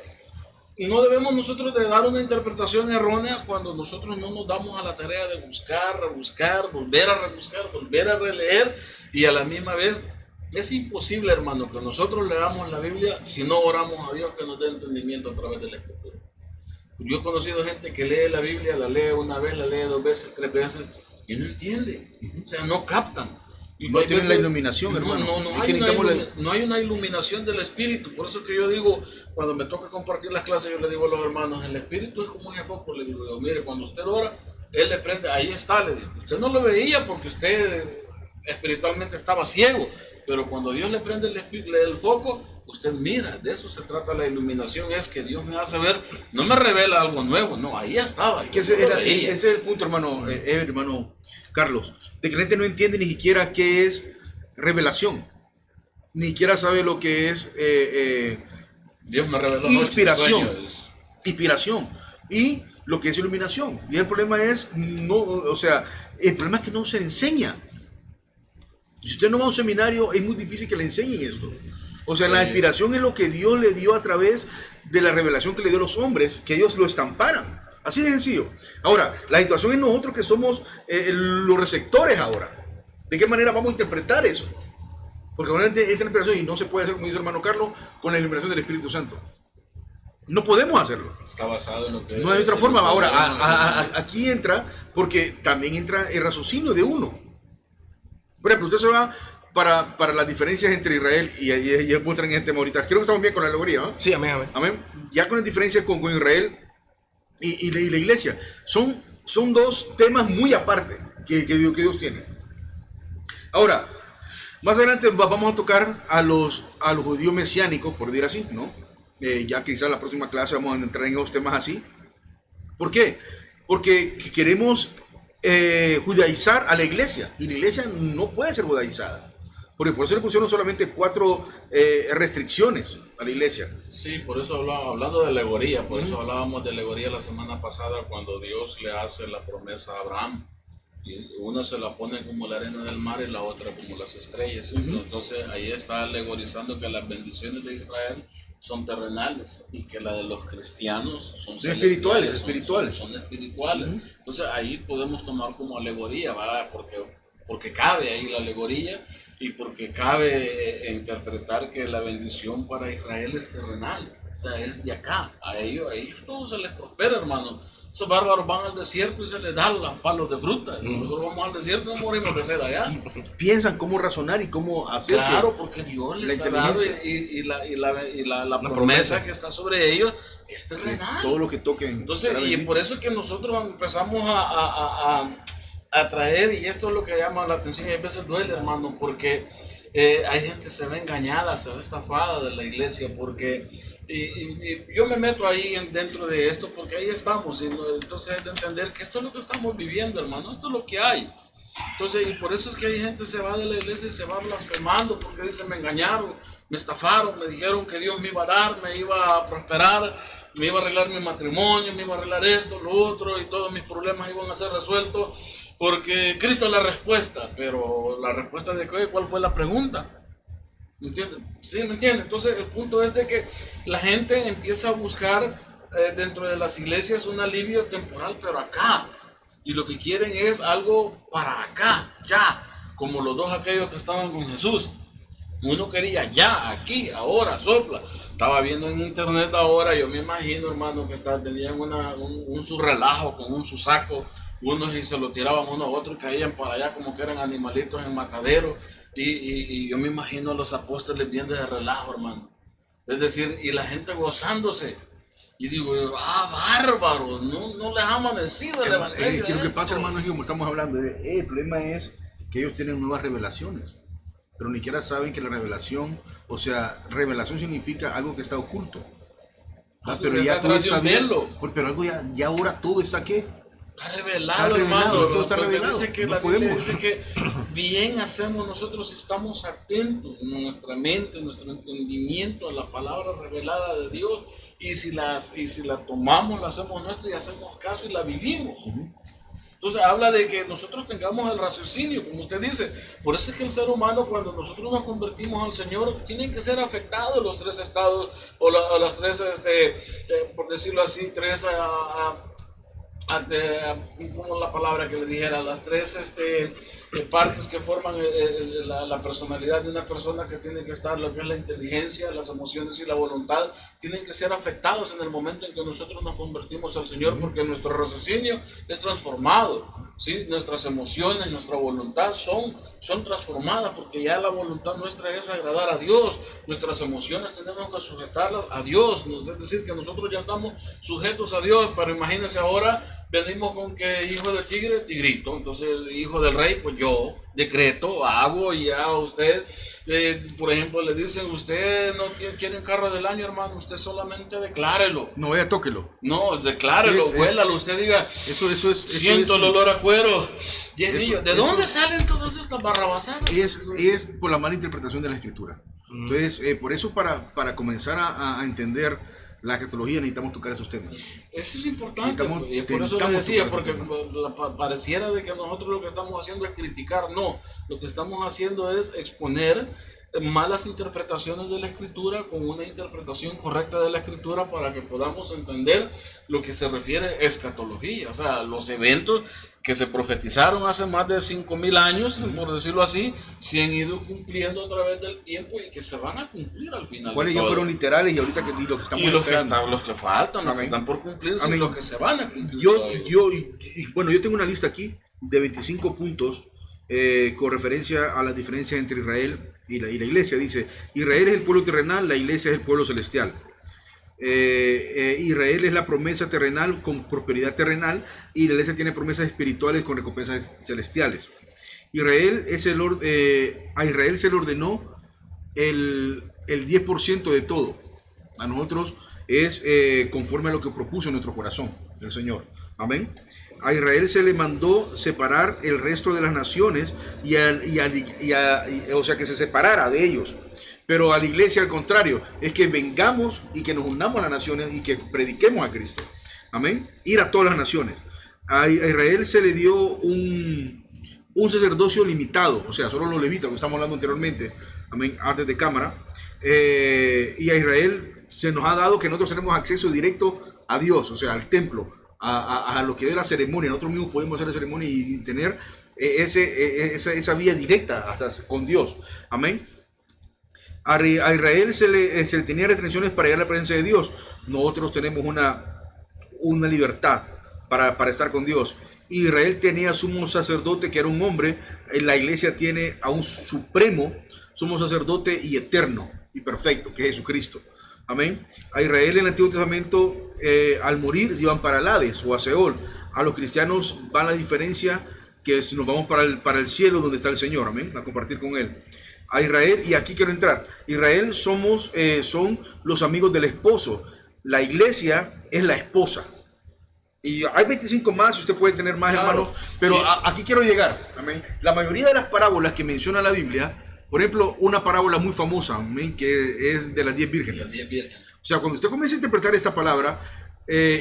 no debemos nosotros de dar una interpretación errónea cuando nosotros no nos damos a la tarea de buscar, rebuscar, volver a rebuscar, volver a releer, y a la misma vez es imposible, hermano, que nosotros leamos la Biblia si no oramos a Dios que nos dé entendimiento a través de la Escritura. Yo he conocido gente que lee la Biblia, la lee una vez, la lee 2 veces, 3 veces y no entiende, o sea, no captan. Y no tienen la iluminación, hermano. No hay una iluminación del Espíritu. Por eso que yo digo, cuando me toca compartir las clases, yo le digo a los hermanos, el Espíritu es como ese foco. Le digo yo, mire, cuando usted ora, Él le prende, ahí está, le digo. Usted no lo veía porque usted espiritualmente estaba ciego, pero cuando Dios le prende el foco, usted mira. De eso se trata la iluminación, es que Dios me hace ver, no me revela algo nuevo, no, ahí estaba. Es que ese es el punto, hermano, hermano Carlos, de que la gente no entiende ni siquiera qué es revelación, ni siquiera sabe lo que es Dios me reveló inspiración, sueños. inspiración y lo que es iluminación. Y el problema es, no, o sea, el problema es que no se enseña. Si usted no va a un seminario, es muy difícil que le enseñen esto. O sea, sí. La inspiración es lo que Dios le dio a través de la revelación que le dio a los hombres, que ellos lo estamparan. Así de sencillo. Ahora, la situación es nosotros que somos los receptores ahora. ¿De qué manera vamos a interpretar eso? Porque obviamente esta inspiración, y no se puede hacer, como dice el hermano Carlos, con la iluminación del Espíritu Santo. No podemos hacerlo. Está basado en lo que... No hay otra forma. Ahora, aquí entra, porque también entra el raciocinio de uno. Por ejemplo, usted se va para las diferencias entre Israel y entrar en este tema ahorita. Creo que estamos bien con la alegoría, ¿no? Sí, amén, amén. Amén. Ya con las diferencias con Israel y la iglesia. Son dos temas muy aparte que Dios tiene. Ahora, más adelante vamos a tocar a los judíos mesiánicos, por decir así, ¿no? Ya quizás en la próxima clase vamos a entrar en esos temas así. ¿Por qué? Porque queremos judaizar a la iglesia, y la iglesia no puede ser judaizada. Porque por eso le pusieron solamente 4 restricciones a la iglesia. Sí, por eso hablando de alegoría, por eso hablábamos de alegoría la semana pasada, cuando Dios le hace la promesa a Abraham. Y una se la pone como la arena del mar y la otra como las estrellas. Entonces ahí está alegorizando que las bendiciones de Israel son terrenales y que la de los cristianos son espirituales. Son espirituales. Entonces ahí podemos tomar como alegoría, ¿verdad? Porque cabe ahí la alegoría y porque cabe interpretar que la bendición para Israel es terrenal. O sea, es de acá. A ellos todo se les prospera, hermano. Esos bárbaros van al desierto y se les dan los palos de fruta. Nosotros vamos al desierto y no morimos de sed allá. Y piensan cómo razonar y cómo hacer. Claro, porque Dios les ha dado y la promesa que está sobre ellos es terrenal. Todo lo que toquen. Entonces, y por eso es que nosotros empezamos a traer, y esto es lo que llama la atención, y a veces duele, hermano, porque hay gente que se ve engañada, se ve estafada de la iglesia, porque... Y yo me meto ahí dentro de esto porque ahí estamos, entonces es de entender que esto es lo que estamos viviendo, hermano, esto es lo que hay. Entonces, y por eso es que hay gente que se va de la iglesia y se va blasfemando porque dice, me engañaron, me estafaron, me dijeron que Dios me iba a dar, me iba a prosperar, me iba a arreglar mi matrimonio, me iba a arreglar esto, lo otro, y todos mis problemas iban a ser resueltos porque Cristo es la respuesta. Pero la respuesta de ¿cuál fue la pregunta? ¿Me entiendes? Sí, ¿me entiendes? Entonces el punto es de que la gente empieza a buscar dentro de las iglesias un alivio temporal, pero acá. Y lo que quieren es algo para acá, ya. Como los dos aquellos que estaban con Jesús. Uno quería ya, aquí, ahora, sopla. Estaba viendo en internet ahora, yo me imagino, hermano, que tenían un su relajo con un su saco. Unos y se lo tiraban uno a otro y caían para allá como que eran animalitos en matadero. Y yo me imagino a los apóstoles viendo ese relajo, hermano. Es decir, y la gente gozándose. Y digo, bárbaros, no les ha amanecido el evangelio. Lo que pasa, hermano, es que como estamos hablando, el problema es que ellos tienen nuevas revelaciones, pero ni siquiera saben que la revelación, o sea, revelación significa algo que está oculto. Pero ya todo está bien. Pero algo ya ahora todo está aquí. Está revelado, hermano. Todo está revelado. Dice que la Biblia dice que bien hacemos nosotros si estamos atentos en nuestra mente, en nuestro entendimiento a la palabra revelada de Dios, y si la tomamos, la hacemos nuestra y hacemos caso y la vivimos. Entonces habla de que nosotros tengamos el raciocinio, como usted dice. Por eso es que el ser humano, cuando nosotros nos convertimos al Señor, tienen que ser afectados los tres estados, o las tres, por decirlo así, tres, como la palabra que le dijera, las tres partes que forman la personalidad de una persona, que tiene que estar, lo que es la inteligencia, las emociones y la voluntad, tienen que ser afectados en el momento en que nosotros nos convertimos al Señor, porque nuestro raciocinio es transformado, ¿sí? Nuestras emociones, nuestra voluntad son transformadas, porque ya la voluntad nuestra es agradar a Dios, nuestras emociones tenemos que sujetarlas a Dios, es decir, que nosotros ya estamos sujetos a Dios. Pero imagínense ahora, venimos con que hijo del tigre, tigrito, entonces hijo del rey, pues yo decreto, hago, y ya usted, por ejemplo, le dicen, usted no quiere un carro del año, hermano, usted solamente declárelo. No vaya, tóquelo. No, declárelo, huélalo, usted diga, siento el olor a cuero. ¿De dónde salen todas estas barrabasadas? Es por la mala interpretación de la Escritura. Entonces, por eso para comenzar a entender la escatología necesitamos tocar esos temas. Eso es importante, y por eso le decía, porque pareciera de que nosotros lo que estamos haciendo es criticar. No, lo que estamos haciendo es exponer malas interpretaciones de la Escritura con una interpretación correcta de la Escritura, para que podamos entender lo que se refiere a escatología, o sea, los eventos que se profetizaron hace más de 5,000 años, por decirlo así, se han ido cumpliendo a través del tiempo, y que se van a cumplir al final. ¿Cuáles ya fueron literales y ahorita y los que estamos esperando? Los que faltan, los que están por cumplirse, y los que se van a cumplir. Yo tengo una lista aquí de 25 puntos con referencia a la diferencia entre Israel y la iglesia. Dice: Israel es el pueblo terrenal, la iglesia es el pueblo celestial. Israel es la promesa terrenal con prosperidad terrenal, y la iglesia tiene promesas espirituales con recompensas celestiales. A Israel se le ordenó el 10% de todo. A nosotros es conforme a lo que propuso en nuestro corazón el Señor. Amén. A Israel se le mandó separar el resto de las naciones, o sea, que se separara de ellos. Pero a la iglesia, al contrario, es que vengamos y que nos unamos a las naciones y que prediquemos a Cristo. Amén. Ir a todas las naciones. A Israel se le dio un sacerdocio limitado, o sea, solo los levitas, que estamos hablando anteriormente, amén, antes de cámara. Y a Israel se nos ha dado que nosotros tenemos acceso directo a Dios, o sea, al templo, a lo que es la ceremonia. Nosotros mismos podemos hacer la ceremonia y tener esa vía directa hasta con Dios. Amén. A Israel se le tenía restricciones para llegar a la presencia de Dios. Nosotros tenemos una libertad para estar con Dios. Israel tenía sumo sacerdote, que era un hombre. En la iglesia tiene a un supremo sumo sacerdote y eterno y perfecto, que es Jesucristo. Amén. A Israel en el Antiguo Testamento, al morir, iban para el Hades o a Seol. A los cristianos va la diferencia, que es, nos vamos para el cielo, donde está el Señor. Amén. A compartir con Él. A Israel, y aquí quiero entrar, Israel son los amigos del esposo. La iglesia es la esposa. Y hay 25 más, usted puede tener más, claro, hermanos, pero aquí quiero llegar. Amén. La mayoría de las parábolas que menciona la Biblia, por ejemplo, una parábola muy famosa, amén, que es de las 10 vírgenes. Las 10 vírgenes. O sea, cuando usted comienza a interpretar esta palabra,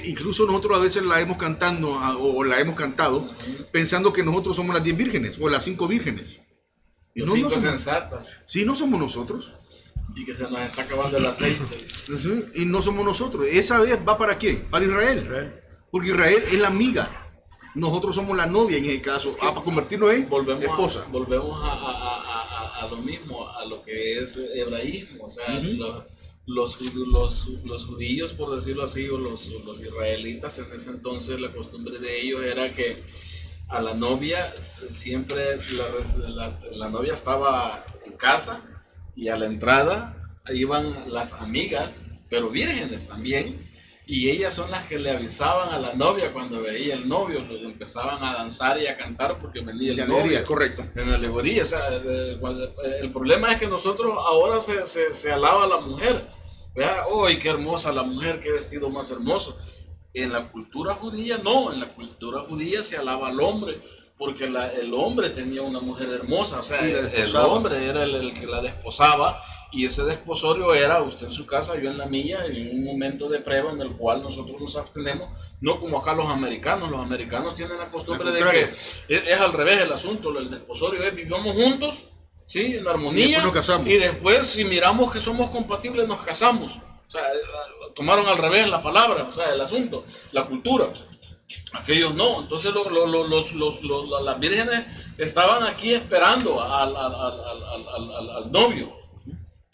incluso nosotros a veces la hemos la hemos cantado, pensando que nosotros somos las 10 vírgenes o las 5 vírgenes. Los 5 sensatas. Sí, no somos nosotros. Y que se nos está acabando el aceite. Y no somos nosotros. Esa vez va ¿para quién? Para Israel. Porque Israel es la amiga. Nosotros somos la novia en ese caso. Para convertirnos en esposa. Volvemos a lo mismo, a lo que es hebraísmo. O sea, los judíos, por decirlo así, o los israelitas en ese entonces, la costumbre de ellos era que a la novia siempre la novia estaba en casa, y a la entrada iban las amigas, pero vírgenes también, y ellas son las que le avisaban a la novia cuando veía el novio, empezaban a danzar y a cantar porque venía el novio. Correcto. En alegoría. O sea, el problema es que nosotros ahora se alaba a la mujer. ¡Ay, qué hermosa la mujer, qué vestido más hermoso! En la cultura judía no, en la cultura judía se alaba al hombre, porque el hombre tenía una mujer hermosa, o sea, el hombre era el que la desposaba, Y ese desposorio era usted en su casa, yo en la mía, en un momento de prueba en el cual nosotros nos abstenemos, no como acá los americanos. Los americanos tienen la costumbre de que es al revés el asunto. El desposorio es vivamos juntos, ¿sí? En armonía, y después si miramos que somos compatibles nos casamos. O sea, tomaron al revés la palabra, o sea, el asunto, la cultura. Aquellos no. Entonces las vírgenes estaban aquí esperando al novio.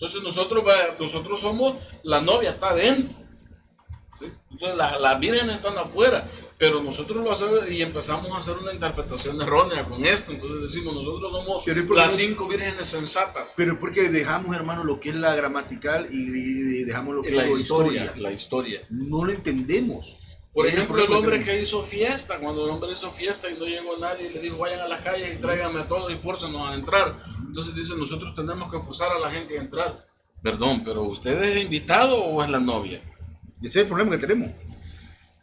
Entonces nosotros somos, la novia está adentro, ¿sí? Entonces las vírgenes están afuera, pero nosotros lo hacemos y empezamos a hacer una interpretación errónea con esto. Entonces decimos, nosotros somos las 5 vírgenes sensatas. Pero porque dejamos, hermano, lo que es la gramatical y dejamos lo que es la historia. La historia. No lo entendemos. Por ejemplo, el hombre que hizo fiesta, cuando el hombre hizo fiesta y no llegó nadie, le dijo, vayan a las calles y tráiganme a todos y fórcenos a entrar. Entonces dice, nosotros tenemos que forzar a la gente a entrar. Perdón, pero ¿usted es invitado o es la novia? Ese es el problema que tenemos.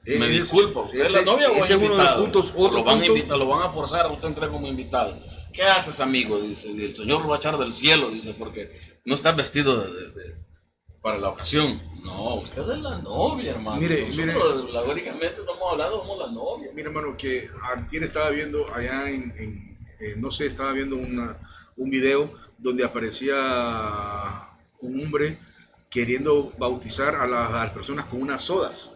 Me disculpa, ¿usted es la novia o es invitado? Lo van a forzar a usted entrar como invitado. ¿Qué haces, amigo? Dice, el Señor lo va a echar del cielo, dice, porque no está vestido para la ocasión. No, usted es la novia, hermano. Mire, lógicamente estamos hablando, somos la novia. Mire, hermano, que antier estaba viendo allá no sé, estaba viendo un video donde aparecía un hombre queriendo bautizar a las personas con unas sodas,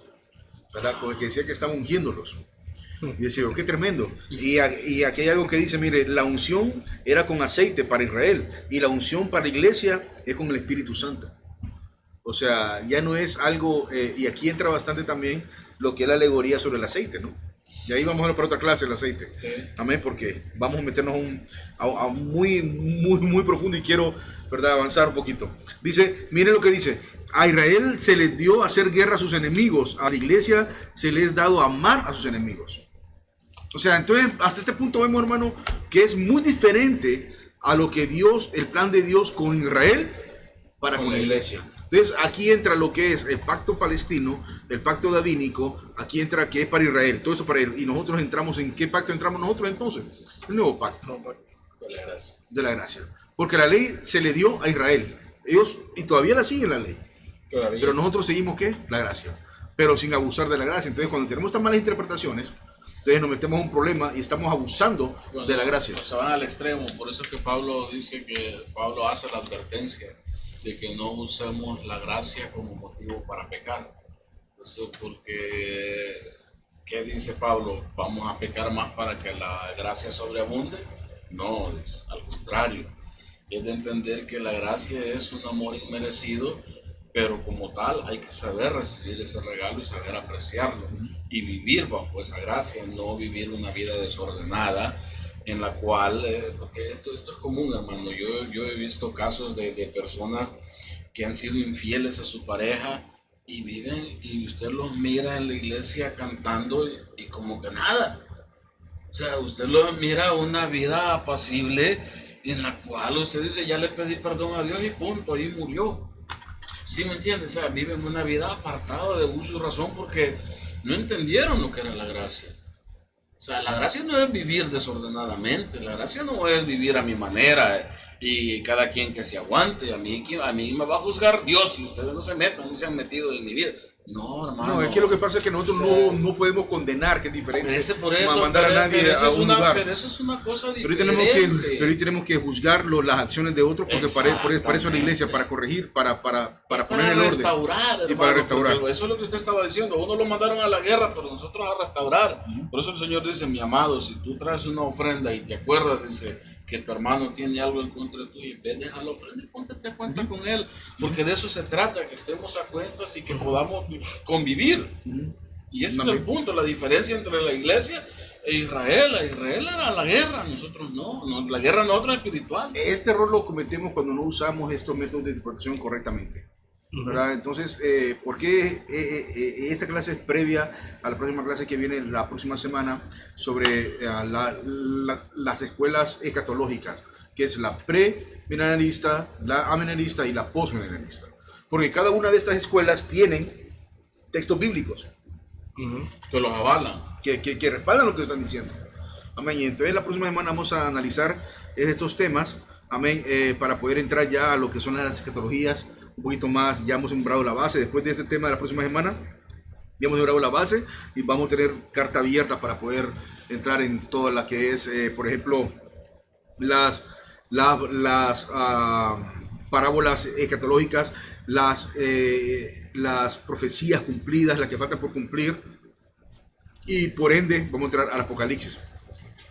¿verdad? Con el que decía que estaba ungiéndolos. Y decía, qué tremendo. Y aquí hay algo que dice, mire, la unción era con aceite para Israel y la unción para la iglesia es con el Espíritu Santo. O sea, ya no es algo, y aquí entra bastante también lo que es la alegoría sobre el aceite, ¿no? Y ahí vamos a ver para otra clase el aceite. Sí. Amén, porque vamos a meternos a muy profundo y quiero, ¿verdad?, avanzar un poquito. Dice, miren lo que dice, a Israel se les dio hacer guerra a sus enemigos, a la iglesia se les dado amar a sus enemigos. O sea, entonces hasta este punto vemos, hermano, que es muy diferente a lo que Dios, el plan de Dios con Israel para con la iglesia. Entonces aquí entra lo que es el pacto palestino, el pacto davínico, aquí entra que es para Israel, todo eso para Israel. Y nosotros entramos, ¿en qué pacto entramos nosotros entonces? El nuevo pacto. De la gracia. De la gracia. Porque la ley se le dio a Israel. Ellos, y todavía la siguen la ley. Todavía. Pero nosotros seguimos, ¿qué? La gracia. Pero sin abusar de la gracia. Entonces cuando tenemos estas malas interpretaciones, entonces nos metemos en un problema y estamos abusando de la gracia. Se van al extremo, por eso es que Pablo dice que Pablo hace la advertencia de que no usemos la gracia como motivo para pecar. Entonces, porque, ¿qué dice Pablo? ¿Vamos a pecar más para que la gracia sobreabunde? No, es al contrario. Es de entender que la gracia es un amor inmerecido, pero como tal hay que saber recibir ese regalo y saber apreciarlo y vivir bajo esa gracia, no vivir una vida desordenada en la cual, porque esto es común, hermano. Yo he visto casos de personas que han sido infieles a su pareja y viven, y usted los mira en la iglesia cantando y como que nada. O sea, usted los mira una vida apacible en la cual usted dice, ya le pedí perdón a Dios y punto, ahí murió. ¿Sí me entiende? O sea, viven una vida apartada de uso y razón porque no entendieron lo que era la gracia. O sea, la gracia no es vivir desordenadamente, la gracia no es vivir a mi manera y cada quien que se aguante. A mí me va a juzgar Dios si ustedes no se metan, no se han metido en mi vida. No, hermano. No, es que lo que pasa es que nosotros no podemos condenar, que es diferente. Por eso, mandar a nadie a un lugar. Pero eso es una cosa diferente. Pero hoy tenemos que juzgar las acciones de otros, porque para eso es la iglesia, para corregir, para poner el orden. Restaurar, y para restaurar. Eso es lo que usted estaba diciendo. Uno lo mandaron a la guerra, pero nosotros a restaurar. Por eso el Señor dice, mi amado, si tú traes una ofrenda y te acuerdas, dice, que tu hermano tiene algo en contra tuyo, ve, deja la ofrenda y póntate a cuenta con él, porque de eso se trata, que estemos a cuentas y que podamos convivir. Y ese es el punto, la diferencia entre la iglesia e Israel. A Israel era la guerra, nosotros no, la guerra nosotros es espiritual. Este error lo cometemos cuando no usamos estos métodos de interpretación correctamente, ¿verdad? Entonces, ¿por qué esta clase es previa a la próxima clase que viene la próxima semana sobre las escuelas escatológicas, que es la pre-milenarista, la amilenarista y la post-milenarista? Porque cada una de estas escuelas tienen textos bíblicos que los avalan, que respaldan lo que están diciendo. Amén. Y entonces la próxima semana vamos a analizar estos temas amén, para poder entrar ya a lo que son las escatologías un poquito más. Ya hemos sembrado la base. Después de este tema de la próxima semana, ya hemos sembrado la base y vamos a tener carta abierta para poder entrar en toda la que es, por ejemplo, las parábolas escatológicas, las profecías cumplidas, las que faltan por cumplir, y por ende vamos a entrar al Apocalipsis.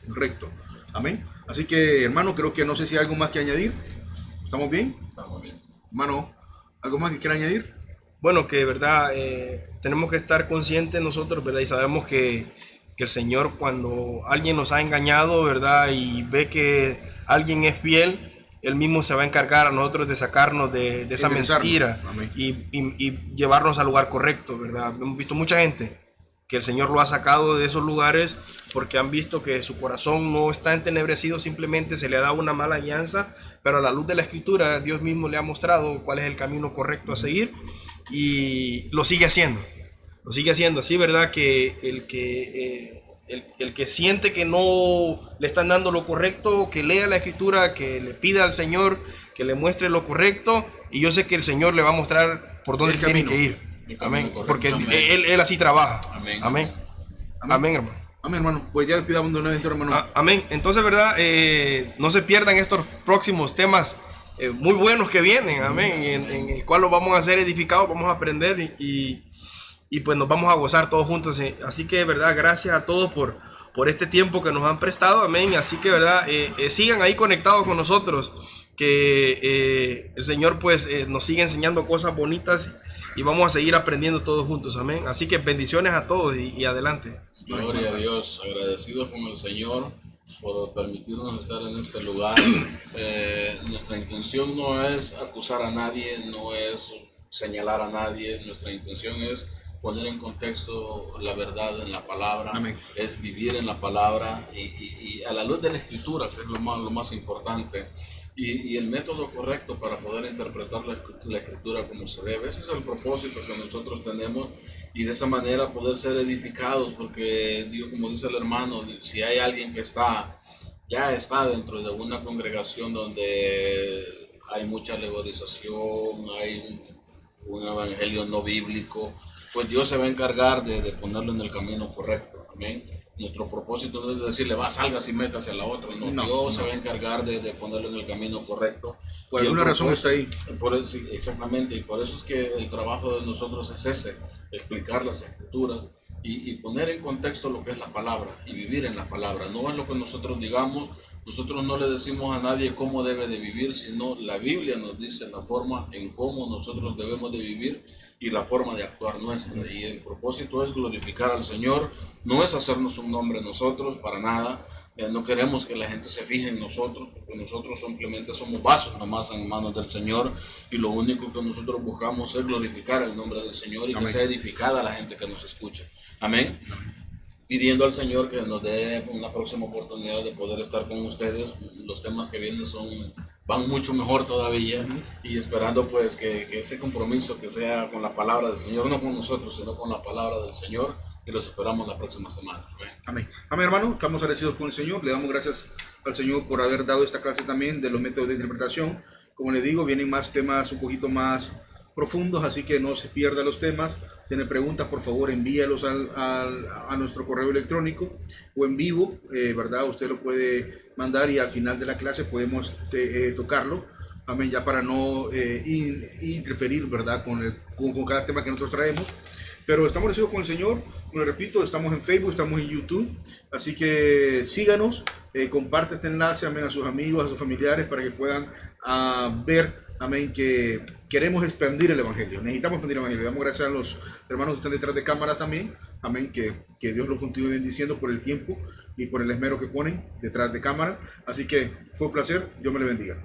Correcto. Amén. Así que, hermano, creo que no sé si hay algo más que añadir. ¿Estamos bien? Estamos bien. Hermano, ¿algo más que quiera añadir? Bueno, que verdad, tenemos que estar conscientes nosotros, ¿verdad? Y sabemos que el Señor, cuando alguien nos ha engañado, ¿verdad? Y ve que alguien es fiel, Él mismo se va a encargar a nosotros de sacarnos de esa mentira y llevarnos al lugar correcto, ¿verdad? Hemos visto mucha gente que el Señor lo ha sacado de esos lugares porque han visto que su corazón no está entenebrecido, simplemente se le ha dado una mala alianza, pero a la luz de la Escritura Dios mismo le ha mostrado cuál es el camino correcto a seguir y lo sigue haciendo. Lo sigue haciendo así, ¿verdad? Que el que siente que no le están dando lo correcto, que lea la Escritura, que le pida al Señor que le muestre lo correcto, y yo sé que el Señor le va a mostrar por dónde tiene que ir. Amén. Porque él así trabaja. Amén. Amén. Amén, hermano. Amén, hermano. Pues ya despidamos de una vez, hermano. Amén. Entonces, ¿verdad? No se pierdan estos próximos temas muy buenos que vienen. Amén. En el cual los vamos a ser edificados, vamos a aprender y pues nos vamos a gozar todos juntos. Así que, ¿verdad? Gracias a todos por este tiempo que nos han prestado. Amén. Así que, ¿verdad? Sigan ahí conectados con nosotros. Que el Señor pues nos sigue enseñando cosas bonitas y vamos a seguir aprendiendo todos juntos. Amén. Así que bendiciones a todos y adelante. Gloria a Dios. Agradecidos con el Señor por permitirnos estar en este lugar. Nuestra intención no es acusar a nadie, no es señalar a nadie. Nuestra intención es poner en contexto la verdad en la palabra. Amén. Es vivir en la palabra y a la luz de la Escritura, que es lo más importante. Y el método correcto para poder interpretar la Escritura como se debe. Ese es el propósito que nosotros tenemos y de esa manera poder ser edificados, porque Dios, como dice el hermano, si hay alguien que ya está dentro de una congregación donde hay mucha alegorización, hay un evangelio no bíblico, pues Dios se va a encargar de ponerlo en el camino correcto. Amén. Nuestro propósito no es decirle, salgas y métase a la otra. No, Dios se va a encargar de ponerlo en el camino correcto. Por alguna razón está ahí. Sí, exactamente, y por eso es que el trabajo de nosotros es ese, explicar las Escrituras y poner en contexto lo que es la palabra y vivir en la palabra. No es lo que nosotros digamos, nosotros no le decimos a nadie cómo debe de vivir, sino la Biblia nos dice la forma en cómo nosotros debemos de vivir y la forma de actuar nuestra. Y el propósito es glorificar al Señor, no es hacernos un nombre nosotros, para nada. No queremos que la gente se fije en nosotros, porque nosotros simplemente somos vasos nomás en manos del Señor, y lo único que nosotros buscamos es glorificar el nombre del Señor y Amén. Que sea edificada la gente que nos escucha. Amén. Amén. Pidiendo al Señor que nos dé una próxima oportunidad de poder estar con ustedes. Los temas que vienen van mucho mejor todavía, y esperando pues que ese compromiso que sea con la palabra del Señor, no con nosotros, sino con la palabra del Señor, y los esperamos la próxima semana. Amén. Amén. Amén, hermano. Estamos agradecidos con el Señor. Le damos gracias al Señor por haber dado esta clase también de los métodos de interpretación. Como le digo, vienen más temas un poquito más profundos, así que no se pierdan los temas. Tiene preguntas, por favor, envíalos a nuestro correo electrónico o en vivo, ¿verdad? Usted lo puede mandar y al final de la clase podemos tocarlo. Amén, ya para no interferir, ¿verdad? Con cada tema que nosotros traemos. Pero estamos agradecidos con el Señor. Como repito, estamos en Facebook, estamos en YouTube. Así que síganos, comparte este enlace, amén, a sus amigos, a sus familiares, para que puedan ver, amén, que queremos expandir el Evangelio. Necesitamos expandir el Evangelio. Damos gracias a los hermanos que están detrás de cámara también. Amén, que Dios los continúe bendiciendo por el tiempo y por el esmero que ponen detrás de cámara. Así que fue un placer. Dios me le bendiga.